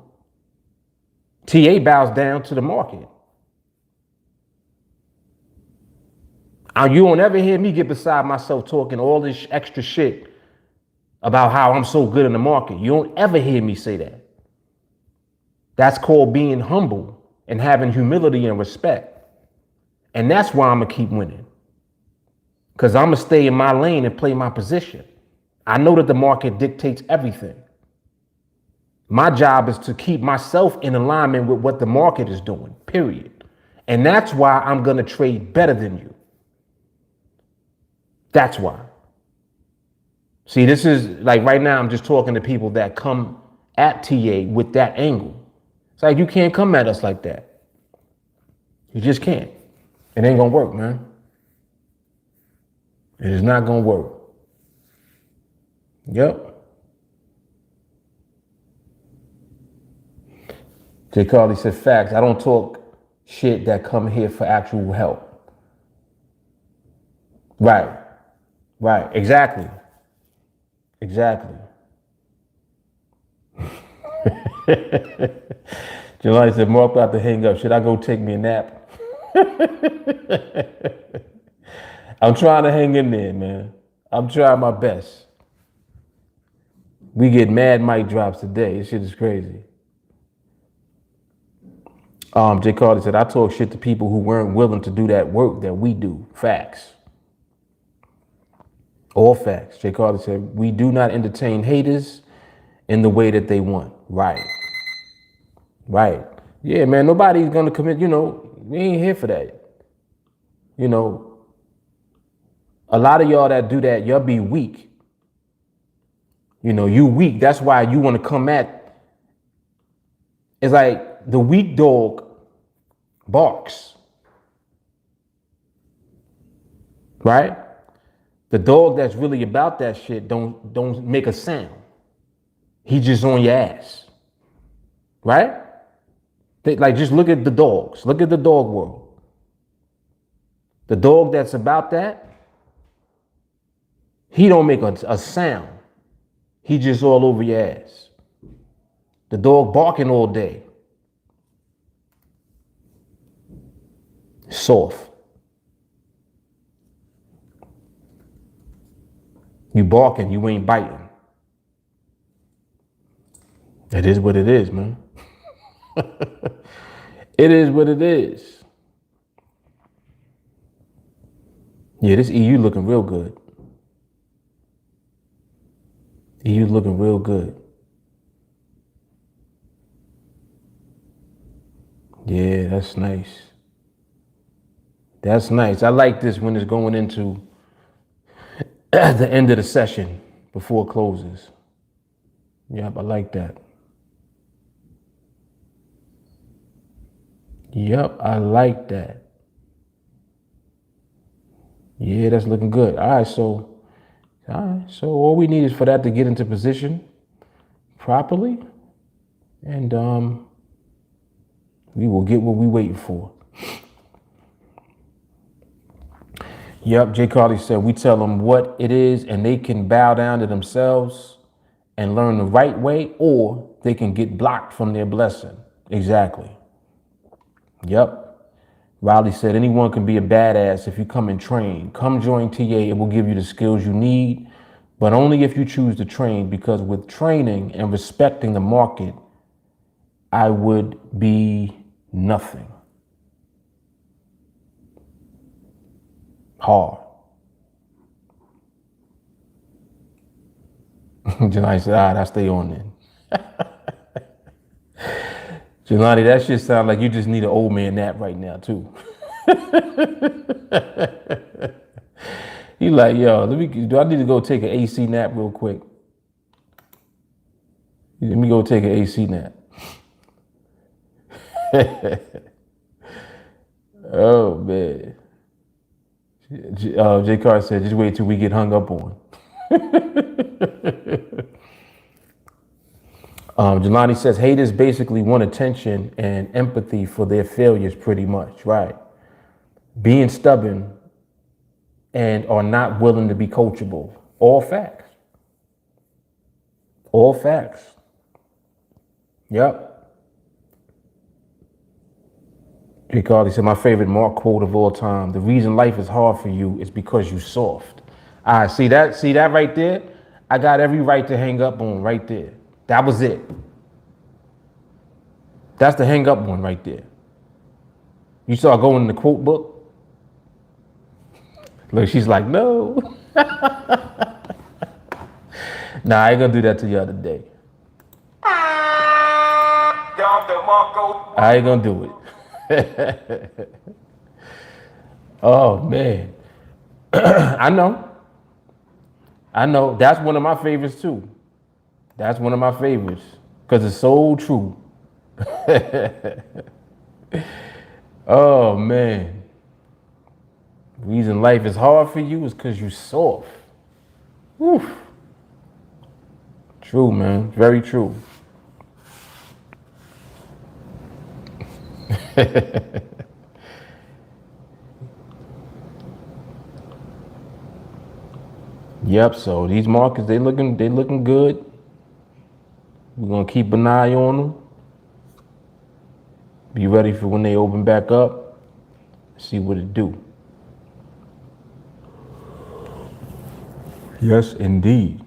TA bows down to the market. You won't ever hear me get beside myself talking all this extra shit about how I'm so good in the market. You don't ever hear me say that. That's called being humble and having humility and respect. And that's why I'm going to keep winning. Because I'm going to stay in my lane and play my position. I know that the market dictates everything. My job is to keep myself in alignment with what the market is doing, period. And that's why I'm going to trade better than you. That's why. See, this is like right now, I'm just talking to people that come at TA with that angle. It's like, you can't come at us like that. You just can't. It ain't going to work, man. It is not going to work. Yep. Jay Carly said, facts. I don't talk shit that come here for actual help. Right. Right. Exactly. Exactly. Jelani said, Mark about to hang up. Should I go take me a nap? I'm trying to hang in there, man. I'm trying my best. We get mad mic drops today. This shit is crazy. Jay Carter said, I talk shit to people who weren't willing to do that work that we do. Facts. All facts. Jay Carter said, we do not entertain haters in the way that they want. Right. Right. Yeah, man, nobody's going to commit, we ain't here for that. A lot of y'all that do that, y'all be weak. You weak. That's why you want to come at. It's like the weak dog barks. right? The dog that's really about that shit don't make a sound. He just on your ass, right? Like, just look at the dogs. Look at the dog world. The dog that's about that, he don't make a sound. He just all over your ass. The dog barking all day. Soft. You barking, you ain't biting. It is what it is, man. It is what it is. Yeah, this EU looking real good. EU looking real good. Yeah, that's nice. That's nice. I like this when it's going into the end of the session before it closes. Yep, I like that. Yep, I like that. Yeah, that's looking good. All right, so all we need is for that to get into position properly, and we will get what we waiting for. Yep, Jay Carly said we tell them what it is, and they can bow down to themselves and learn the right way, or they can get blocked from their blessing. Exactly. Yep. Riley said anyone can be a badass if you come and train. Come join TA. It will give you the skills you need, but only if you choose to train, because with training and respecting the market, I would be nothing. Hard. Janai said, all right, I stay on then. Jelani, that shit sound like you just need an old man nap right now, too. He like, yo, do I need to go take an AC nap real quick? Let me go take an AC nap. Oh, man. J. Carr said, just wait till we get hung up on. Jelani says, haters basically want attention and empathy for their failures pretty much, right? Being stubborn and are not willing to be coachable. All facts. All facts. Yep. J. Carly said, my favorite Mark quote of all time, the reason life is hard for you is because you soft. All right, see that right there? I got every right to hang up on right there. That was it. That's the hang up one right there. You saw going in the quote book? Look, she's like, no. Nah, I ain't gonna do that to you the other day. I ain't gonna do it. Oh, man. I know. That's one of my favorites, too. That's one of my favorites. Because it's so true. Oh, man. The reason life is hard for you is because you're soft. Woof. True, man. Very true. Yep, so these markets, they looking good. We're gonna keep an eye on them. Be ready for when they open back up. See what it do. Yes, indeed.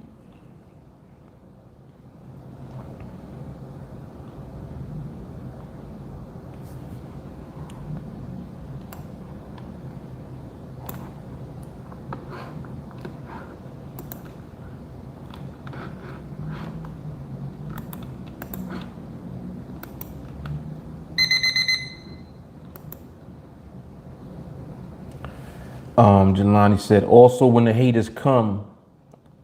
Jelani said, also when the haters come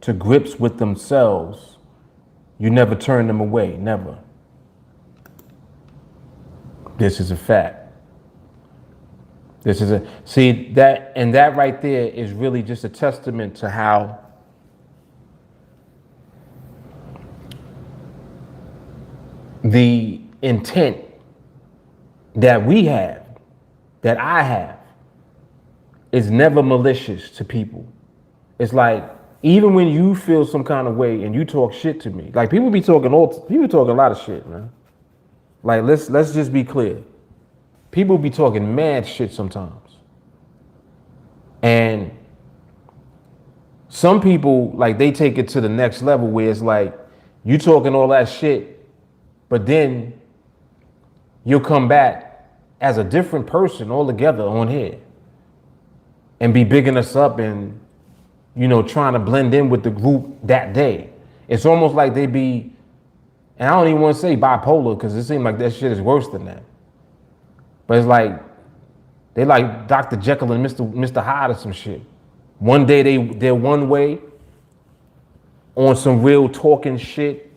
to grips with themselves, you never turn them away, never. This is a fact. This is a see that, and that right there is really just a testament to how the intent that we have, that I have, is never malicious to people. It's like, even when you feel some kind of way and you talk shit to me, like people talking a lot of shit, man. Like let's just be clear. People be talking mad shit sometimes. And some people, like, they take it to the next level where it's like you talking all that shit, but then you'll come back as a different person altogether on here and be bigging us up and, you know, trying to blend in with the group that day. It's almost like they be, and I don't even want to say bipolar because it seems like that shit is worse than that. But it's like, they like Dr. Jekyll and Mr. Hyde or some shit. One day they're one way on some real talking shit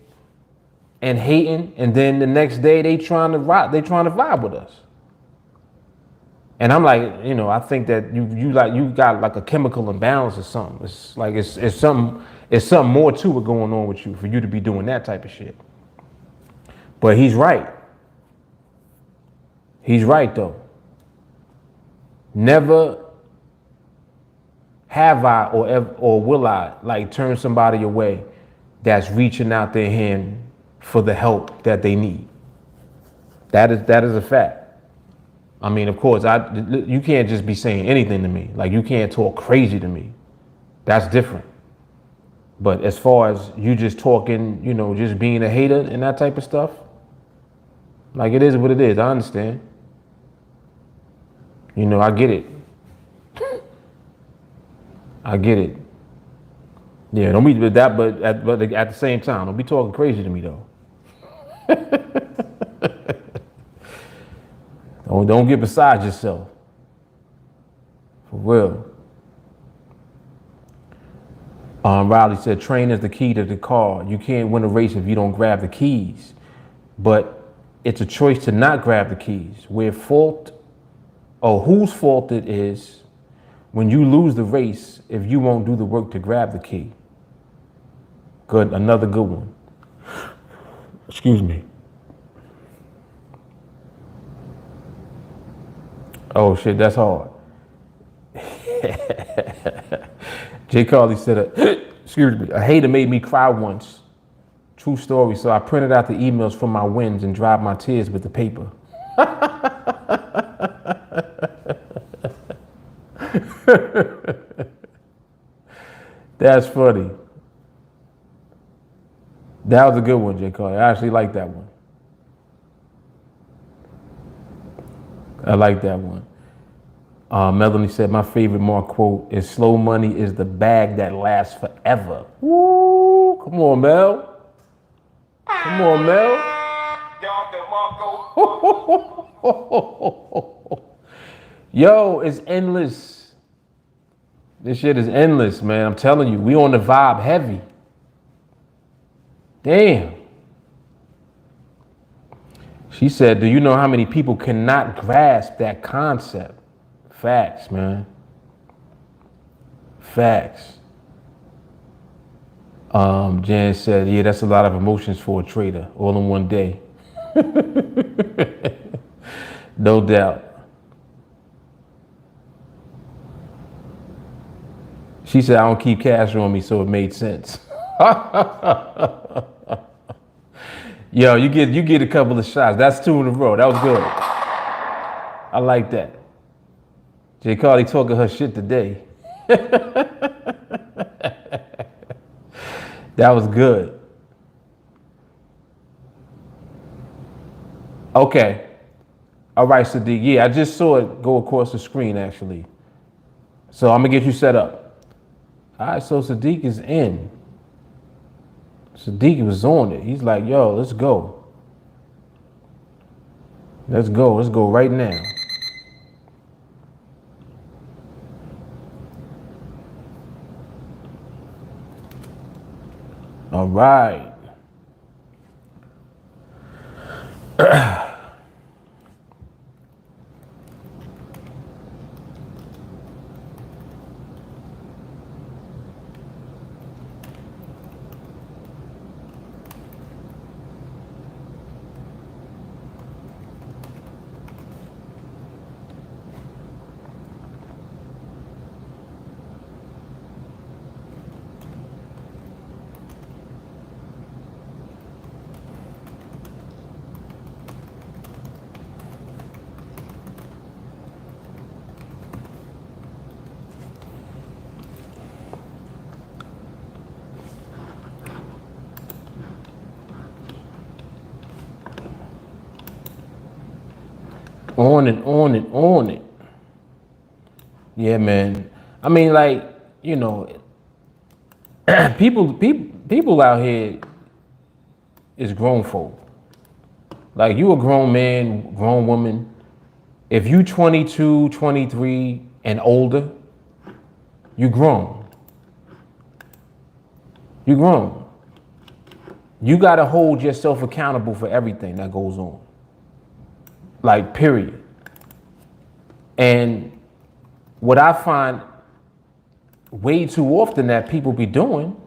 and hating, and then the next day they trying to vibe with us. And I'm like, you know, I think that you got like a chemical imbalance or something. It's like it's something more to it going on with you for you to be doing that type of shit. But he's right. He's right though. Never have I or will I like turn somebody away that's reaching out their hand for the help that they need. That is a fact. I mean, of course, you can't just be saying anything to me. Like, you can't talk crazy to me. That's different. But as far as you just talking, you know, just being a hater and that type of stuff, like, it is what it is. I understand. You know, I get it. I get it. Yeah, don't be with that, but at the same time, don't be talking crazy to me though. Don't get beside yourself. For real. Riley said, train is the key to the car. You can't win a race if you don't grab the keys. But it's a choice to not grab the keys. Whose fault it is when you lose the race if you won't do the work to grab the key. Good, another good one. Excuse me. Oh shit, that's hard. Jay Carly said, excuse me, a hater made me cry once. True story. So I printed out the emails from my wins and dried my tears with the paper. That's funny. That was a good one, Jay Carly. I actually like that one. I like that one. Melanie said, my favorite Mark quote is, slow money is the bag that lasts forever. Woo! Come on, Mel. Come on, Mel. Yo, it's endless. This shit is endless, man. I'm telling you, we on the vibe heavy. Damn. She said, do you know how many people cannot grasp that concept? Facts, man. Facts. Jan said, yeah, that's a lot of emotions for a trader all in one day. No doubt. She said, I don't keep cash on me, so it made sense. Yo, you get a couple of shots. That's 2 in a row. That was good. I like that. Jay Carly talking her shit today. That was good. Okay. All right, Sadiq. Yeah, I just saw it go across the screen, actually. So I'm going to get you set up. All right, so Sadiq is in. Sadiq was on it. He's like, yo, let's go. Let's go. Let's go right now. All right. On and on and on it. Yeah, man. I mean, like, you know, people out here is grown folk. Like, you a grown man, grown woman. If you 22, 23 and older, you grown. You grown. You got to hold yourself accountable for everything that goes on. Like, period. And what I find way too often that people be doing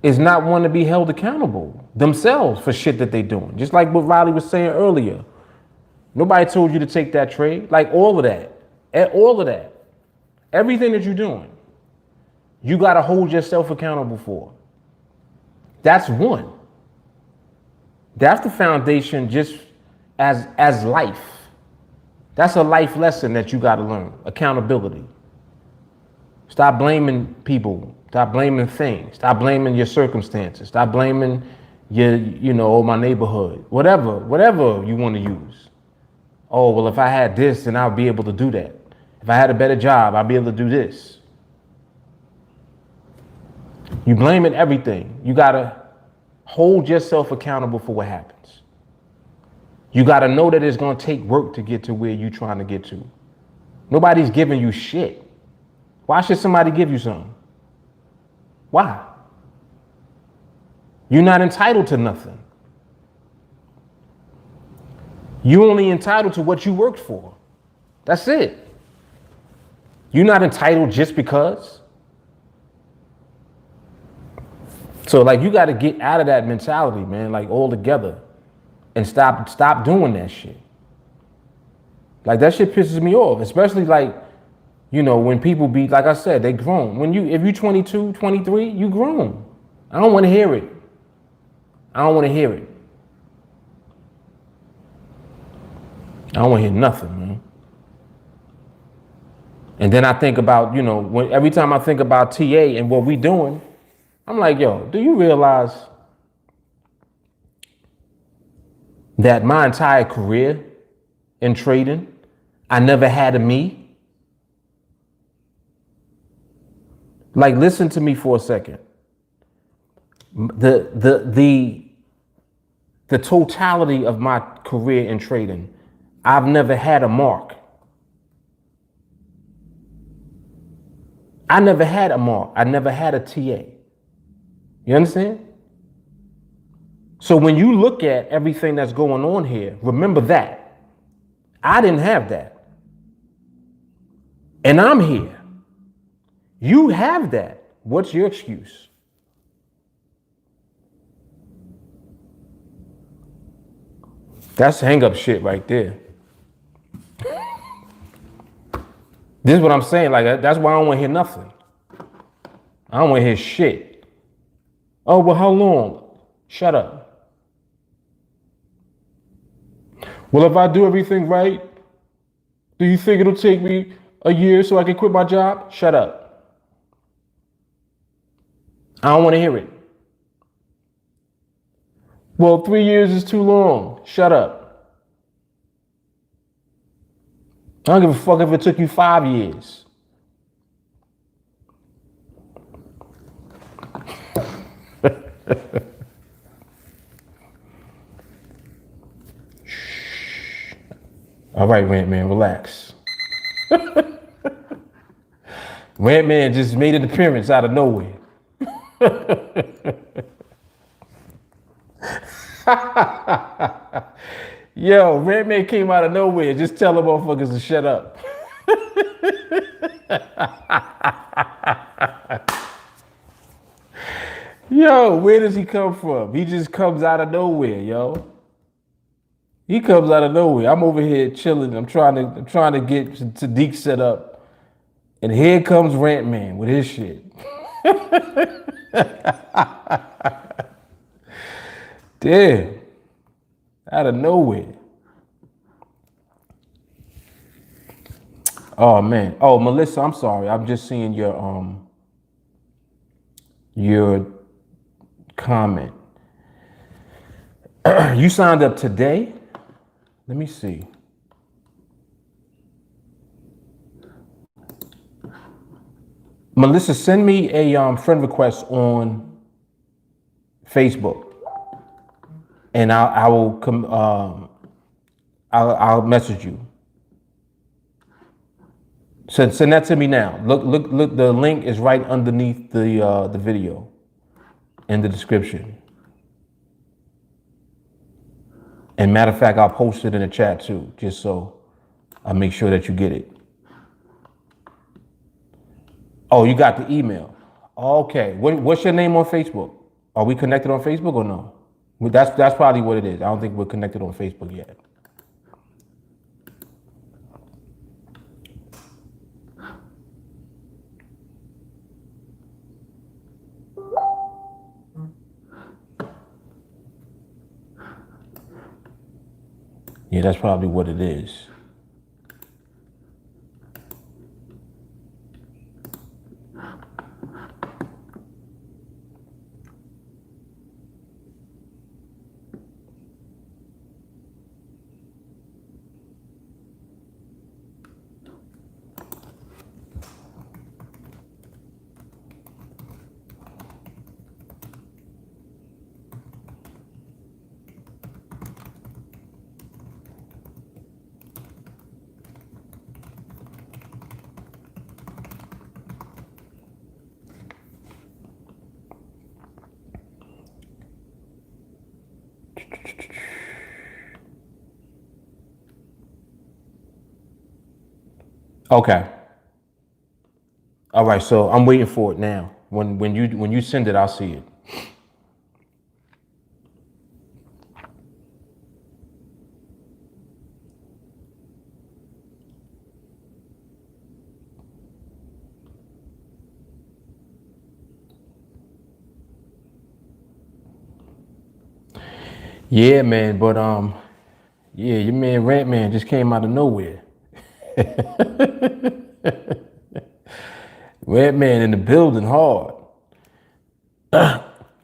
is not want to be held accountable themselves for shit that they doing. Just like what Riley was saying earlier. Nobody told you to take that trade. Like, all of that. All of that. Everything that you're doing, you got to hold yourself accountable for. That's one. That's the foundation just as life. That's a life lesson that you got to learn. Accountability. Stop blaming people. Stop blaming things. Stop blaming your circumstances. Stop blaming my neighborhood. Whatever you want to use. Oh, well, if I had this, then I'll be able to do that. If I had a better job, I'll be able to do this. You blaming everything. You got to hold yourself accountable for what happens. You got to know that it's going to take work to get to where you're trying to get to. Nobody's giving you shit. Why should somebody give you something? Why? You're not entitled to nothing. You're only entitled to what you worked for. That's it. You're not entitled just because. So, like, you got to get out of that mentality, man, like, altogether, and stop doing that shit. Like, that shit pisses me off, especially, like, when people be, like I said, they grown. If you 22, 23, you grown. I don't want to hear it. I don't want to hear it. I don't want to hear nothing, man. And then I think about, every time I think about TA and what we doing, I'm like, yo, do you realize that my entire career in trading, I never had a me? Like, listen to me for a second. The totality of my career in trading, I've never had a mark. I never had a mark. I never had a TA. You understand? So when you look at everything that's going on here, remember that. I didn't have that. And I'm here. You have that. What's your excuse? That's hang up shit right there. This is what I'm saying. Like, that's why I don't want to hear nothing. I don't want to hear shit. Oh, well, how long? Shut up. Well, if I do everything right, do you think it'll take me a year so I can quit my job? Shut up. I don't want to hear it. Well, 3 years is too long. Shut up. I don't give a fuck if it took you 5 years. All right, Rant Man, relax. Rant Man just made an appearance out of nowhere. Yo, Rant Man came out of nowhere. Just tell the motherfuckers to shut up. Yo, where does he come from? He just comes out of nowhere, yo. He comes out of nowhere. I'm over here chilling. I'm trying to get Sadiq set up. And here comes Rant Man with his shit. Damn. Out of nowhere. Oh man. Oh, Melissa, I'm sorry. I'm just seeing your comment. You signed up today? Let me see. Melissa, send me a friend request on Facebook, and I'll message you. Send that to me now. Look. The link is right underneath the video in the description. And matter of fact, I'll post it in the chat too, just so I make sure that you get it. Oh, you got the email. Okay. What's your name on Facebook? Are we connected on Facebook or no? That's probably what it is. I don't think we're connected on Facebook yet. Yeah, that's probably what it is. Okay. All right. So I'm waiting for it now. When you send it, I'll see it. Yeah, man. But yeah, your man Rant Man just came out of nowhere. Rant Man in the building hard.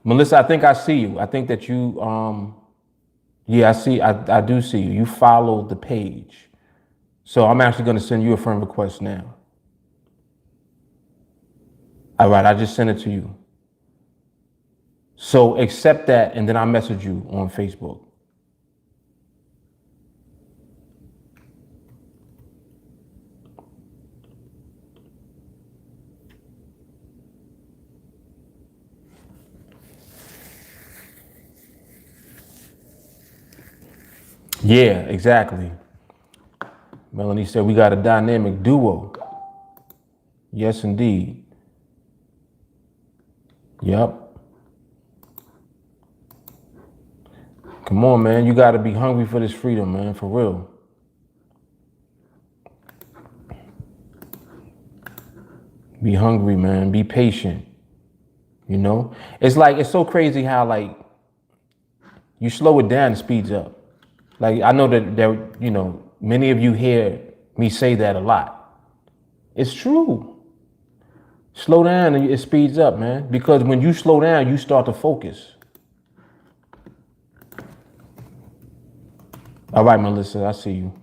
Melissa, I think I see you. I think that you yeah, I do see you. You followed the page. So I'm actually gonna send you a friend request now. All right, I just sent it to you. So accept that and then I'll message you on Facebook. Yeah, exactly. Melanie said we got a dynamic duo. Yes, indeed. Yep. Come on, man. You got to be hungry for this freedom, man, for real. Be hungry, man. Be patient. You know? It's like, it's so crazy how, like, you slow it down, it speeds up. Like, I know that you know, many of you hear me say that a lot. It's true. Slow down and it speeds up, man. Because when you slow down, you start to focus. All right, Melissa, I see you.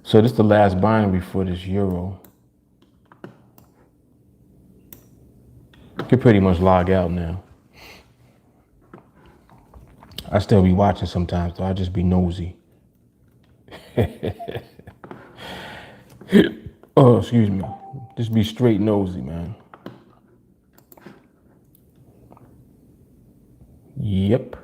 So this is the last binary for this euro. You can pretty much log out now. I still be watching sometimes, though. I just be nosy. Oh, excuse me. Just be straight nosy, man. Yep.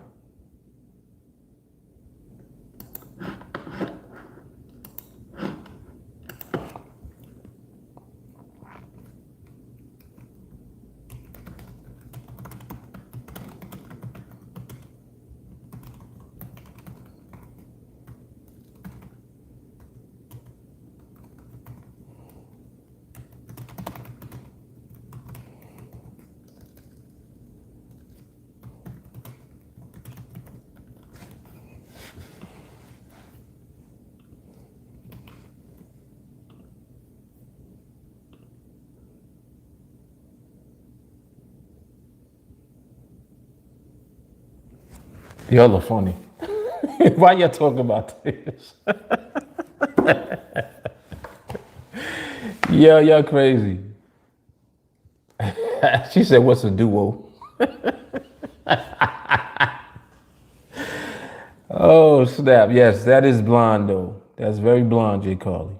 Y'all are funny. Why y'all talking about this? Yeah, y'all crazy. She said, what's a duo? Oh, snap. Yes, that is blonde, though. That's very blonde, J. Carly.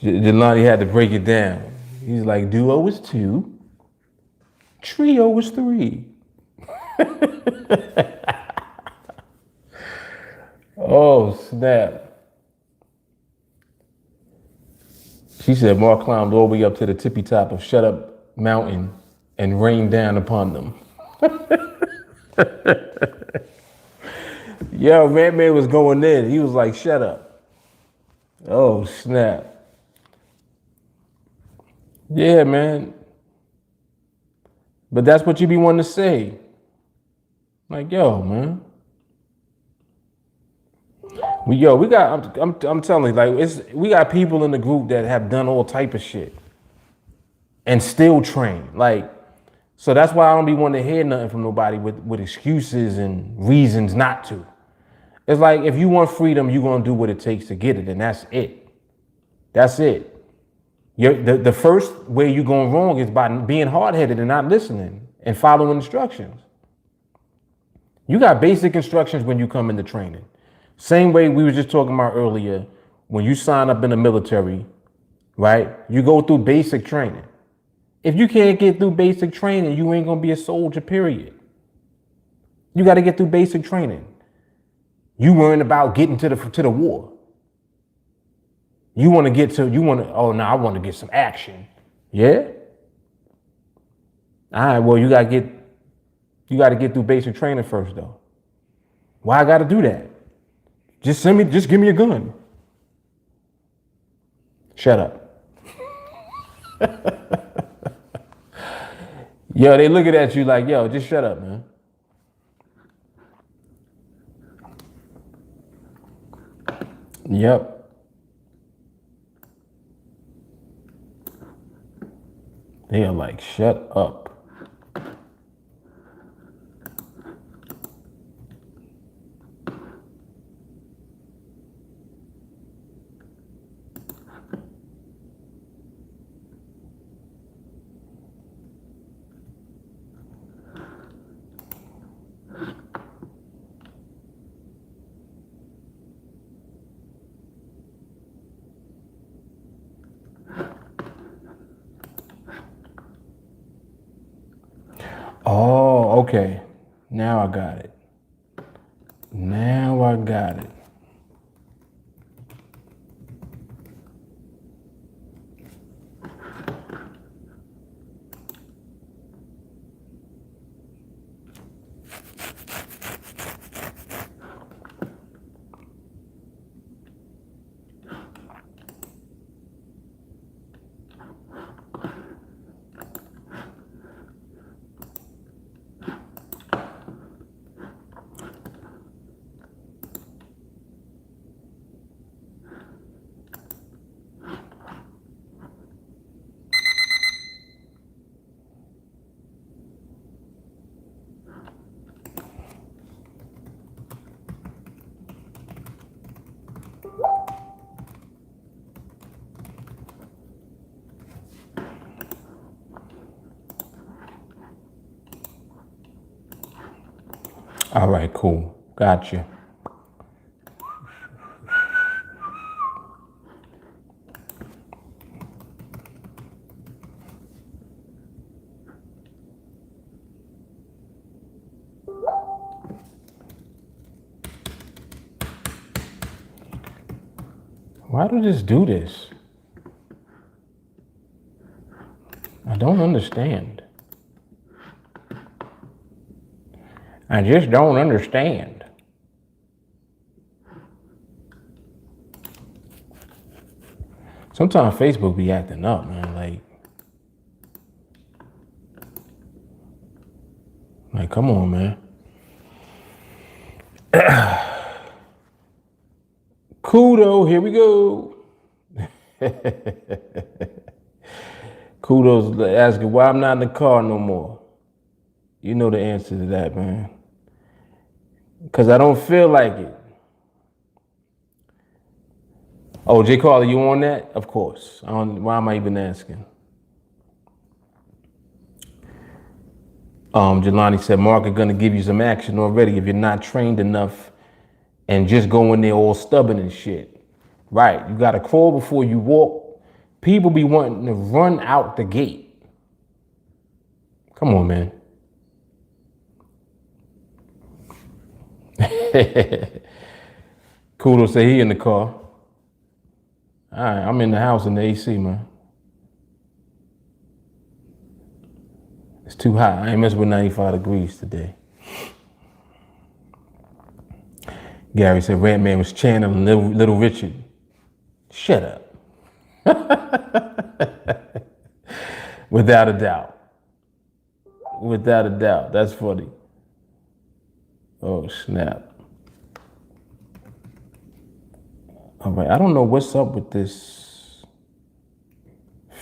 Jelani had to break it down. He's like, duo is 2, trio is 3. Oh, snap. She said Mark climbed all the way up to the tippy top of Shut Up Mountain and rained down upon them. Yo, man was going in. He was like, shut up. Oh, snap. Yeah, man. But that's what you be wanting to say. Like, yo, man. We got. I'm telling you, like, we got people in the group that have done all type of shit and still train. Like, so that's why I don't be wanting to hear nothing from nobody with excuses and reasons not to. It's like, if you want freedom, you're gonna do what it takes to get it, and that's it. That's it. The first way you're going wrong is by being hard-headed and not listening and following instructions. You got basic instructions when you come into training. Same way we were just talking about earlier, when you sign up in the military, right? You go through basic training. If you can't get through basic training, you ain't gonna be a soldier, period. You got to get through basic training. You worrying about getting to the war. I want to get some action. Yeah? All right, well, you got to get through basic training first, though. Why I got to do that? Just give me a gun. Shut up. Yo, they looking at you like, yo, just shut up, man. Yep. They are like, shut up. Oh, okay. Now I got it. All right, cool. Gotcha. Why do this do this? I don't understand. I just don't understand. Sometimes Facebook be acting up, man. Like, come on, man. Kudo, here we go. Kudos asking why I'm not in the car no more. You know the answer to that, man. Because I don't feel like it. Oh, J. Carly, you on that? Of course. Why am I even asking? Jelani said, Market gonna give you some action already if you're not trained enough and just go in there all stubborn and shit. Right, you gotta crawl before you walk. People be wanting to run out the gate. Come on, man. Kudo say he in the car. All right, I'm in the house in the AC, man. It's too hot. I ain't messing with 95 degrees today. Gary said Redman was channeling Little Richard. Shut up. Without a doubt. Without a doubt. That's funny. Oh, snap. All right. I don't know what's up with this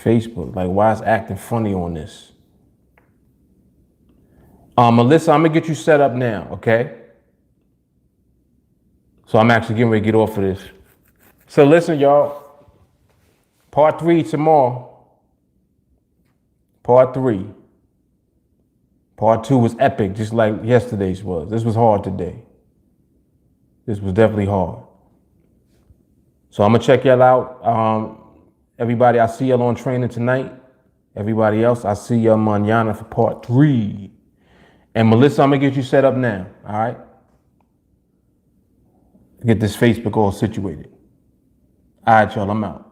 Facebook. Like, why it's acting funny on this. Melissa, I'm going to get you set up now, okay? So I'm actually getting ready to get off of this. So listen, y'all. Part 3 tomorrow. Part 3. Part 2 was epic, just like yesterday's was. This was hard today. This was definitely hard. So I'm going to check y'all out. Everybody, I see y'all on training tonight. Everybody else, I see y'all mañana for part 3. And Melissa, I'm going to get you set up now, all right? Get this Facebook all situated. All right, y'all, I'm out.